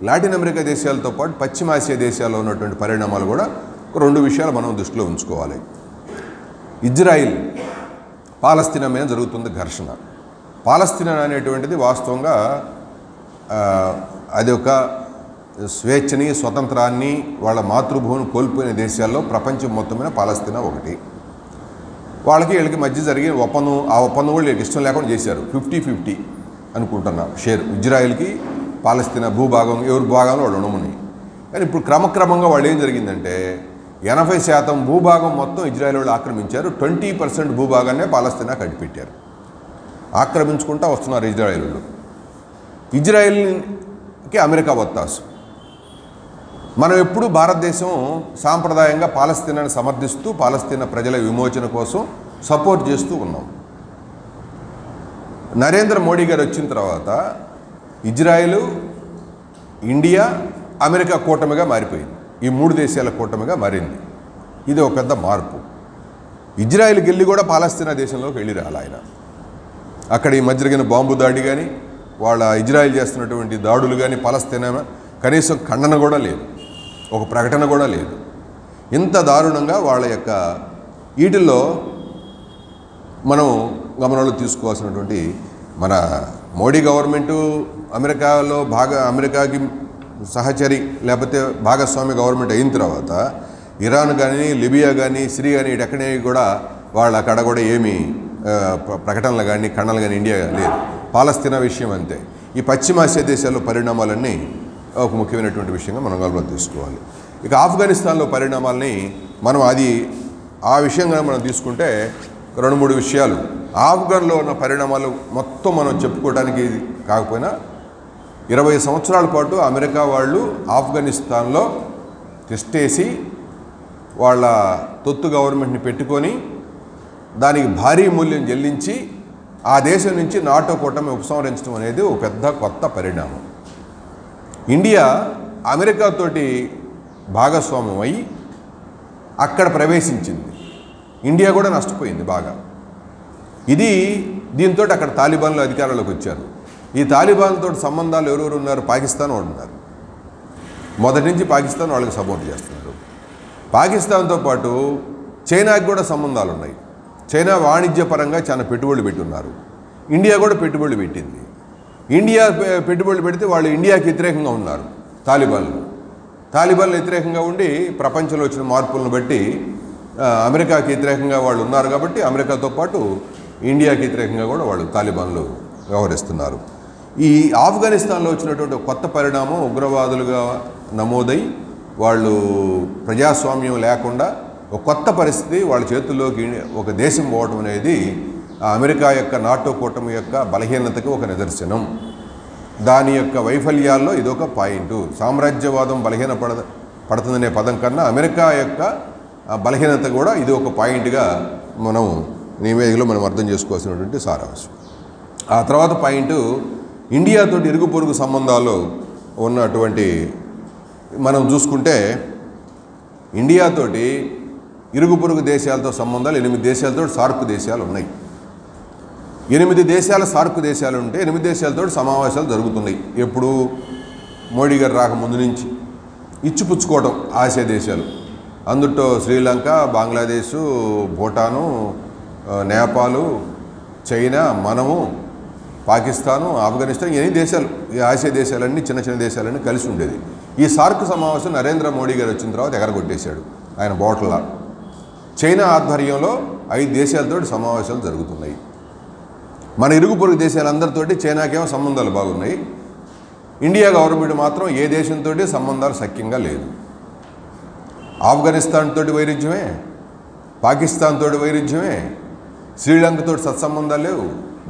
లాటిన్ అమెరికా దేశాలతో పాటు పశ్చిమాసియా దేశాల్లో ఉన్నటువంటి పరిణామాలు కూడా 2 విషయాలు మనం దృష్టిలో ఉంచుకోవాలి. ఇజ్రాయిల్ పాలస్తీనా మీద జరుగుతుంది ఘర్షణ. పాలస్తీనా అనేటువంటిది వాస్తవంగా అది ఒక స్వేచ్ఛని, స్వతంత్రాన్ని, వాళ్ళ మాతృభూమిని కోల్పోయిన దేశాల్లో ప్రపంచం మొత్తం మీద పాలస్తీనా ఒకటి. వీళ్ళకి మధ్య జరిగిన ఒప్పందం, ఆ ఒప్పందం కూడా వీళ్ళకి ఇష్టం లేకుండా చేశారు. 50-50 అనుకుంటున్నా షేర్. ఇజ్రాయిల్కి పాలస్తీనా భూభాగం, ఎవరి భాగంలో వాళ్ళు ఉండమని. కానీ ఇప్పుడు క్రమక్రమంగా వాళ్ళు ఏం జరిగిందంటే 80% భూభాగం మొత్తం ఇజ్రాయిల్ వాళ్ళు ఆక్రమించారు. 20% భూభాగాన్నే పాలస్తీనా కట్టిపెట్టారు. ఆక్రమించుకుంటూ వస్తున్నారు ఇజ్రాయిల్ వాళ్ళు. ఇజ్రాయిల్కి అమెరికా వత్తాసు. మనం ఎప్పుడు భారతదేశం సాంప్రదాయంగా పాలస్తీనాను సమర్థిస్తూ పాలస్తీనా ప్రజల విమోచన కోసం సపోర్ట్ చేస్తూ ఉన్నాం. నరేంద్ర మోడీ గారు వచ్చిన తర్వాత ఇజ్రాయిల్, ఇండియా, అమెరికా కూటమిగా మారిపోయింది. ఈ 3 దేశాల కూటమిగా మారింది. ఇది ఒక పెద్ద మార్పు. ఇజ్రాయిల్కి వెళ్ళి కూడా పాలస్తీనా దేశంలోకి వెళ్ళి రాలి ఆయన. అక్కడ ఈ మధ్య జరిగిన బాంబు దాడి కానీ, వాళ్ళ ఇజ్రాయిల్ చేస్తున్నటువంటి దాడులు కానీ పాలస్తీనా కనీసం ఖండన కూడా లేదు, ఒక ప్రకటన కూడా లేదు. ఇంత దారుణంగా వాళ్ళ యొక్క వీటిల్లో మనం గమనంలో తీసుకోవాల్సినటువంటి మన మోడీ గవర్నమెంటు అమెరికాకి సహచరి లేకపోతే భాగస్వామి గవర్నమెంట్ అయిన తర్వాత ఇరాన్ కానీ, లిబియా కానీ, సిరియా కానీ ఎక్కడే కూడా వాళ్ళ అక్కడ కూడా ఏమీ ప్రకటనలు కానీ ఖండనలు కానీ ఇండియా లేదు. పాలస్తీనా విషయం అంతే. ఈ పశ్చిమాసియా దేశాల్లో పరిణామాలన్నీ ఒక ముఖ్యమైనటువంటి విషయంగా మనం గమనంలో తీసుకోవాలి. ఇక ఆఫ్ఘనిస్తాన్లో పరిణామాలని మనం ఆ విషయంగా మనం తీసుకుంటే 2-3 విషయాలు. ఆఫ్ఘన్లో ఉన్న పరిణామాలు మొత్తం మనం చెప్పుకోవడానికి కాకపోయినా 20 సంవత్సరాల పాటు అమెరికా వాళ్ళు ఆఫ్ఘనిస్తాన్లో టెస్టేసి వాళ్ళ తొత్తు గవర్నమెంట్ని పెట్టుకొని దానికి భారీ మూల్యం చెల్లించి ఆ దేశం నుంచి నాటో కూటమి ఉపసంహరించడం అనేది ఒక పెద్ద కొత్త పరిణామం. ఇండియా అమెరికాతోటి భాగస్వామ్యం అయి అక్కడ ప్రవేశించింది. ఇండియా కూడా నష్టపోయింది బాగా. దీంతో అక్కడ తాలిబాన్లు అధికారంలోకి వచ్చారు. ఈ తాలిబాన్లతో సంబంధాలు ఎవరెవరు ఉన్నారు? పాకిస్తాన్ వాళ్ళు ఉన్నారు. మొదటి నుంచి పాకిస్తాన్ వాళ్ళకి సపోర్ట్ చేస్తున్నారు. పాకిస్తాన్తో పాటు చైనాకి కూడా సంబంధాలు ఉన్నాయి. చైనా వాణిజ్యపరంగా చాలా పెట్టుబడులు పెట్టున్నారు. ఇండియా కూడా పెట్టుబడులు పెట్టింది. ఇండియా పెట్టుబడులు పెడితే వాళ్ళు ఇండియాకి వ్యతిరేకంగా ఉన్నారు తాలిబాన్లు వ్యతిరేకంగా ఉండి ప్రపంచంలో వచ్చిన మార్పులను బట్టి అమెరికాకి వ్యతిరేకంగా వాళ్ళు ఉన్నారు. కాబట్టి అమెరికాతో పాటు ఇండియాకి వ్యతిరేకంగా కూడా వాళ్ళు తాలిబాన్లు వ్యవహరిస్తున్నారు. ఈ ఆఫ్ఘనిస్తాన్లో వచ్చినటువంటి కొత్త పరిణామం ఉగ్రవాదులుగా నమోదై వాళ్ళు ప్రజాస్వామ్యం లేకుండా ఒక కొత్త పరిస్థితి వాళ్ళ చేతుల్లోకి ఒక దేశం పోవడం అనేది అమెరికా యొక్క నాటో కూటమి యొక్క బలహీనతకి ఒక నిదర్శనం. దాని యొక్క వైఫల్యాల్లో ఇదొక పాయింట్. సామ్రాజ్యవాదం పడుతుందనే పదం కన్నా అమెరికా యొక్క బలహీనత కూడా ఇది ఒక పాయింట్గా మనం నివేదికలో మనం అర్థం చేసుకోవాల్సినటువంటి సారాంశం. ఆ తర్వాత పాయింట్, ఇండియాతోటి ఇరుగు పొరుగు సంబంధాలు ఉన్నటువంటి మనం చూసుకుంటే ఇండియాతోటి ఇరుగు పొరుగు దేశాలతో సంబంధాలు 8 దేశాలతో సార్క్ దేశాలు ఉన్నాయి. 8 దేశాల సార్క్ దేశాలు ఉంటే 8 దేశాలతో సమావేశాలు జరుగుతున్నాయి. ఎప్పుడు మోడీ గారు రాకముందు నుంచి ఇచ్చిపుచ్చుకోవడం ఆసియా దేశాలు, అందులో శ్రీలంక, బంగ్లాదేశు, భూటాను, నేపాలు, చైనా, మనము, పాకిస్తాను, ఆఫ్ఘనిస్తాన్, ఎన్ని దేశాలు, ఈ ఆసియా దేశాలన్నీ చిన్న చిన్న దేశాలన్నీ కలిసి ఉండేది. ఈ సార్క్ సమావేశం నరేంద్ర మోడీ గారు వచ్చిన తర్వాత ఎగరగొట్టేశాడు ఆయన బోట్ల. చైనా ఆధ్వర్యంలో 5 దేశాలతో సమావేశాలు జరుగుతున్నాయి. మన ఇరుగు పొరుగు దేశాలందరితోటి చైనాకేమో సంబంధాలు బాగున్నాయి. ఇండియా గవర్నమెంట్ మాత్రం ఏ దేశంతో సంబంధాలు సఖ్యంగా లేదు. ఆఫ్ఘనిస్తాన్ తోటి వైరుధ్యమే, పాకిస్తాన్ తోటి వైరుధ్యమే, శ్రీలంకతో సత్సంబంధాలు లేవు,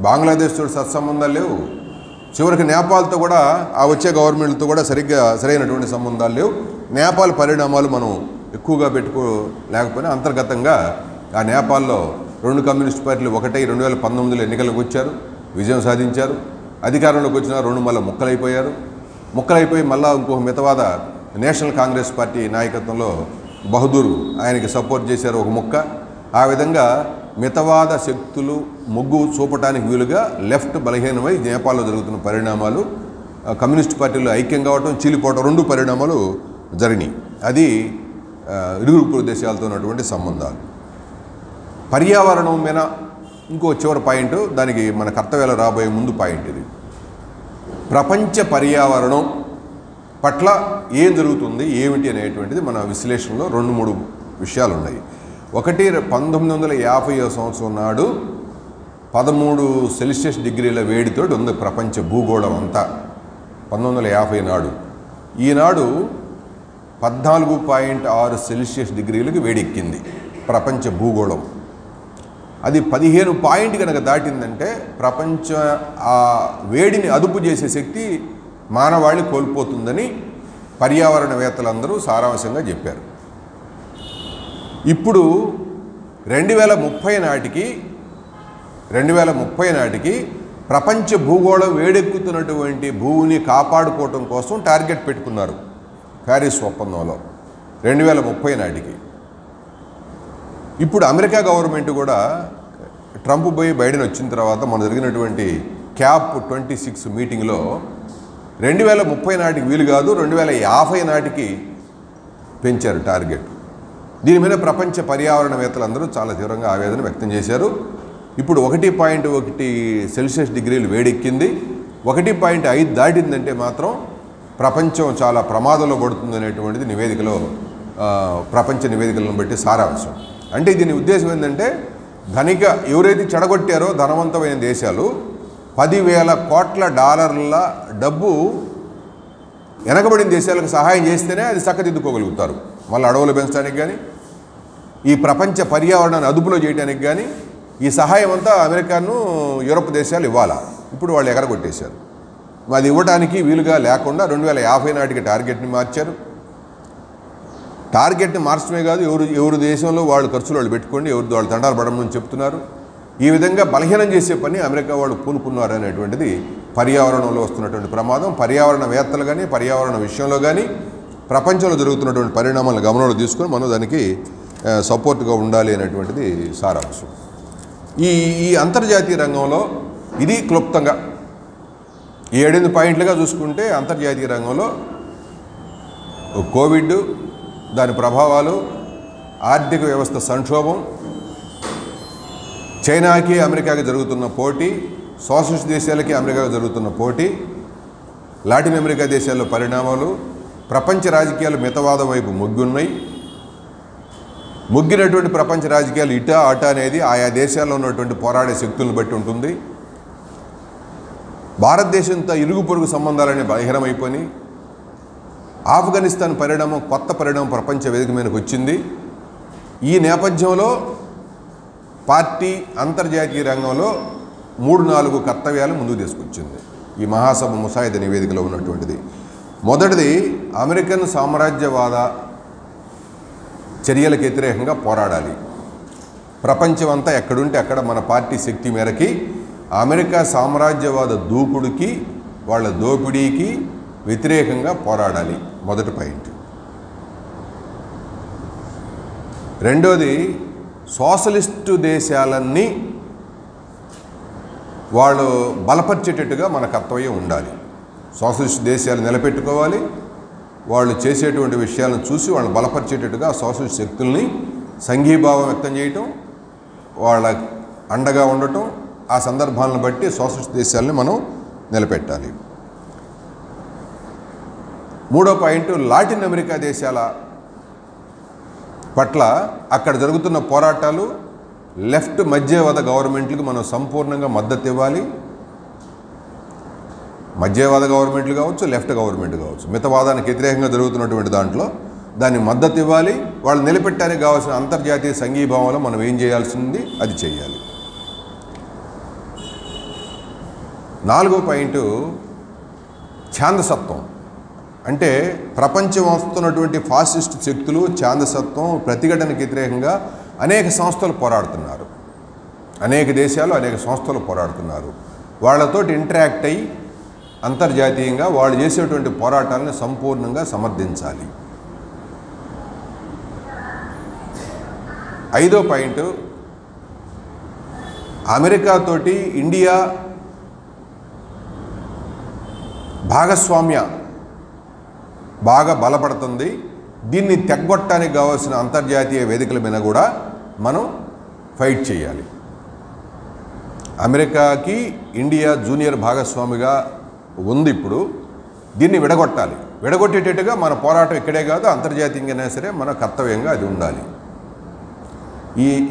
బంగ్లాదేశ్ తోటి సత్సంబంధాలు లేవు, చివరికి నేపాల్తో కూడా ఆ వచ్చే గవర్నమెంట్తో కూడా సరైనటువంటి సంబంధాలు లేవు. నేపాల్ పరిణామాలు మనం ఎక్కువగా పెట్టుకోలేకపోయినా అంతర్గతంగా ఆ నేపాల్లో 2 కమ్యూనిస్ట్ పార్టీలు ఒకటై 2019లో ఎన్నికలకు వచ్చారు, విజయం సాధించారు. అధికారంలోకి వచ్చిన 2 మళ్ళీ ముక్కలైపోయి మళ్ళీ ఇంకొక మితవాద నేషనల్ కాంగ్రెస్ పార్టీ నాయకత్వంలో బహదూర్ ఆయనకి సపోర్ట్ చేశారు ఒక ముక్క. ఆ విధంగా మితవాద శక్తులు మొగ్గు చూపటానికి వీలుగా లెఫ్ట్ బలహీనమై నేపాల్లో జరుగుతున్న పరిణామాలు, కమ్యూనిస్ట్ పార్టీలు ఐక్యం కావటం, చీలిపోవటం, 2 పరిణామాలు జరిగినాయి. అది ఇరుగు పొరుగు దేశాలతో ఉన్నటువంటి సంబంధాలు. పర్యావరణం మీద ఇంకో చివరి పాయింట్, దానికి మన కర్తవ్యాలు రాబోయే ముందు పాయింట్ ఇది. ప్రపంచ పర్యావరణం పట్ల ఏం జరుగుతుంది ఏమిటి అనేటువంటిది మన విశ్లేషణలో 2-3 విషయాలు ఉన్నాయి. ఒకటి, 1950వ సంవత్సరం నాడు 13 సెల్సియస్ డిగ్రీల వేడితో ఉంది ప్రపంచ భూగోళం అంతా. 1950 నాడు. ఈనాడు 14.6 సెల్సియస్ డిగ్రీలకు వేడెక్కింది ప్రపంచ భూగోళం. అది 15 పాయింట్ కనుక దాటిందంటే ప్రపంచ ఆ వేడిని అదుపు చేసే శక్తి మానవాళి కోల్పోతుందని పర్యావరణవేత్తలందరూ సారాంశంగా చెప్పారు. ఇప్పుడు 2030 నాటికి ప్రపంచ భూగోళం వేడెక్కుతున్నటువంటి భూమిని కాపాడుకోవటం కోసం టార్గెట్ పెట్టుకున్నారు ప్యారిస్ ఒప్పందంలో 2030 నాటికి. ఇప్పుడు అమెరికా గవర్నమెంట్ కూడా ట్రంప్ పోయి బైడెన్ వచ్చిన తర్వాత మన జరిగినటువంటి COP 26 మీటింగ్లో 2030 నాటికి వీలు కాదు, 2050 నాటికి పెంచారు టార్గెట్. దీని మీద ప్రపంచ పర్యావరణవేత్తలందరూ చాలా తీవ్రంగా ఆవేదన వ్యక్తం చేశారు. ఇప్పుడు 1.1 సెల్సియస్ డిగ్రీలు వేడెక్కింది. 1.5 దాటిందంటే మాత్రం ప్రపంచం చాలా ప్రమాదంలో పడుతుంది అనేటువంటిది నివేదికలో, ప్రపంచ నివేదికలను బట్టి సారాంశం. అంటే దీని ఉద్దేశం ఏంటంటే ఎవరైతే చెడగొట్టారో ధనవంతమైన దేశాలు $10,000 కోట్ల డబ్బు వెనకబడిన దేశాలకు సహాయం చేస్తేనే అది చక్కదిద్దుకోగలుగుతారు. మళ్ళీ అడవులు పెంచడానికి కానీ, ఈ ప్రపంచ పర్యావరణాన్ని అదుపులో చేయడానికి కానీ ఈ సహాయం అంతా అమెరికాను, యూరప్ దేశాలు ఇవ్వాలా. ఇప్పుడు వాళ్ళు ఎగరగొట్టేశారు. అది ఇవ్వడానికి వీలుగా లేకుండా 2050 నాటికి టార్గెట్ని మార్చారు. టార్గెట్ని మార్చడమే కాదు, ఎవరు దేశంలో వాళ్ళు ఖర్చులు వాళ్ళు పెట్టుకోండి, ఎవరు వాళ్ళు తండాలు పడమని చెప్తున్నారు. ఈ విధంగా బలహీనం చేసే పని అమెరికా వాళ్ళు పూనుకున్నారు అనేటువంటిది పర్యావరణంలో వస్తున్నటువంటి ప్రమాదం. పర్యావరణవేత్తలు కానీ, పర్యావరణ విషయంలో కానీ ప్రపంచంలో జరుగుతున్నటువంటి పరిణామాలను గమనంలో తీసుకొని మనం దానికి సపోర్ట్గా ఉండాలి అనేటువంటిది సారాంశం. ఈ అంతర్జాతీయ రంగంలో ఇది క్లుప్తంగా 7 పాయింట్లుగా చూసుకుంటే, అంతర్జాతీయ రంగంలో కోవిడ్, దాని ప్రభావాలు, ఆర్థిక వ్యవస్థ సంక్షోభం, చైనాకి అమెరికాకి జరుగుతున్న పోటీ, సోషలిస్ట్ దేశాలకి అమెరికాకి జరుగుతున్న పోటీ, లాటిన్ అమెరికా దేశాల్లో పరిణామాలు, ప్రపంచ రాజకీయాలు మితవాదం వైపు మొగ్గినటువంటి ప్రపంచ రాజకీయాలు ఇటా అటా అనేది ఆయా దేశాల్లో ఉన్నటువంటి పోరాడే శక్తులను బట్టి ఉంటుంది. భారతదేశంతో ఇరుగు పొరుగు సంబంధాలనే బహిరమైపోయి, ఆఫ్ఘనిస్తాన్ పరిణామం కొత్త పరిణామం ప్రపంచ వేదిక మీదకి వచ్చింది. ఈ నేపథ్యంలో పార్టీ అంతర్జాతీయ రంగంలో 3-4 కర్తవ్యాలు ముందుకు తీసుకొచ్చింది ఈ మహాసభ ముసాయిదా నివేదికలో ఉన్నటువంటిది. మొదటిది, అమెరికన్ సామ్రాజ్యవాద చర్యలకు వ్యతిరేకంగా పోరాడాలి. ప్రపంచం అంతా ఎక్కడుంటే అక్కడ మన పార్టీ శక్తి మేరకి అమెరికా సామ్రాజ్యవాద దూకుడుకి, వాళ్ళ దోపిడీకి వ్యతిరేకంగా పోరాడాలి. మొదటి పాయింట్. రెండోది, సోషలిస్టు దేశాలన్నీ వాళ్ళు బలపరిచేటట్టుగా మన కర్తవ్యం ఉండాలి. సోషలిస్ట్ దేశాలు నిలబెట్టుకోవాలి. వాళ్ళు చేసేటువంటి విషయాలను చూసి వాళ్ళని బలపరిచేటట్టుగా సోషలిస్ట్ శక్తుల్ని సంఘీభావం వ్యక్తం చేయటం, వాళ్ళ అండగా ఉండటం, ఆ సందర్భాలను బట్టి సోషలిస్ట్ దేశాలని మనం నిలబెట్టాలి. మూడో పాయింట్, లాటిన్ అమెరికా దేశాల పట్ల అక్కడ జరుగుతున్న పోరాటాలు లెఫ్ట్ మధ్యవాద గవర్నమెంట్లకు మనం సంపూర్ణంగా మద్దతు ఇవ్వాలి. మధ్యవాద గవర్నమెంట్లు కావచ్చు, లెఫ్ట్ గవర్నమెంట్ కావచ్చు, మితవాదానికి వ్యతిరేకంగా జరుగుతున్నటువంటి దాంట్లో దాన్ని మద్దతు ఇవ్వాలి. వాళ్ళు నిలబెట్టడానికి కావాల్సిన అంతర్జాతీయ సంఘీభావంలో మనం ఏం చేయాల్సింది అది చేయాలి. నాలుగో పాయింట్, ఛాందసత్వం. అంటే ప్రపంచం వస్తున్నటువంటి ఫాసిస్ట్ శక్తులు ఛాందసత్వం ప్రతిఘటనకు వ్యతిరేకంగా అనేక సంస్థలు పోరాడుతున్నారు. అనేక దేశాలు అనేక సంస్థలు పోరాడుతున్నారు. వాళ్ళతో ఇంటరాక్ట్ అయ్యి అంతర్జాతీయంగా వాళ్ళు చేసేటువంటి పోరాటాలను సంపూర్ణంగా సమర్థించాలి. ఐదో పాయింట్, అమెరికాతోటి ఇండియా భాగస్వామ్య బాగా బలపడుతుంది. దీన్ని తెగ్గొట్టడానికి కావాల్సిన అంతర్జాతీయ వేదికల మీద కూడా మనం ఫైట్ చేయాలి. అమెరికాకి ఇండియా జూనియర్ భాగస్వామిగా ఉంది. ఇప్పుడు దీన్ని విడగొట్టాలి. విడగొట్టేటట్టుగా మన పోరాటం ఇక్కడే కాదు, అంతర్జాతీయంగా సరే మన కర్తవ్యంగా అది ఉండాలి.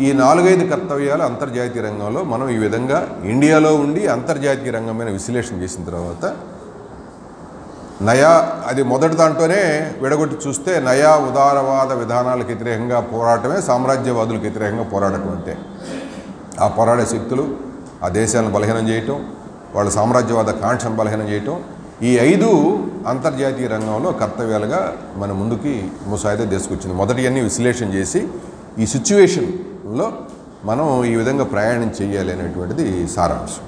ఈ 4-5 కర్తవ్యాలు అంతర్జాతీయ రంగంలో మనం ఈ విధంగా ఇండియాలో ఉండి అంతర్జాతీయ రంగమైన విశ్లేషణ చేసిన తర్వాత నయా అది మొదటి దాంట్లోనే విడగొట్టి చూస్తే నయా ఉదారవాద విధానాలకు వ్యతిరేకంగా పోరాటమే సామ్రాజ్యవాదులకు వ్యతిరేకంగా పోరాడటం అంటే. ఆ పోరాడే శక్తులు ఆ దేశాలను బలహీనం చేయటం, వాళ్ళ సామ్రాజ్యవాద కాంక్షను బలహీనం చేయటం, ఈ 5 అంతర్జాతీయ రంగంలో కర్తవ్యాలుగా మన ముందుకి ముసాయిదా తీసుకొచ్చింది. మొదటివన్నీ విశ్లేషణ చేసి ఈ సిచ్యువేషన్లో మనం ఈ విధంగా ప్రయాణం చేయాలి అనేటువంటిది సారాంశం.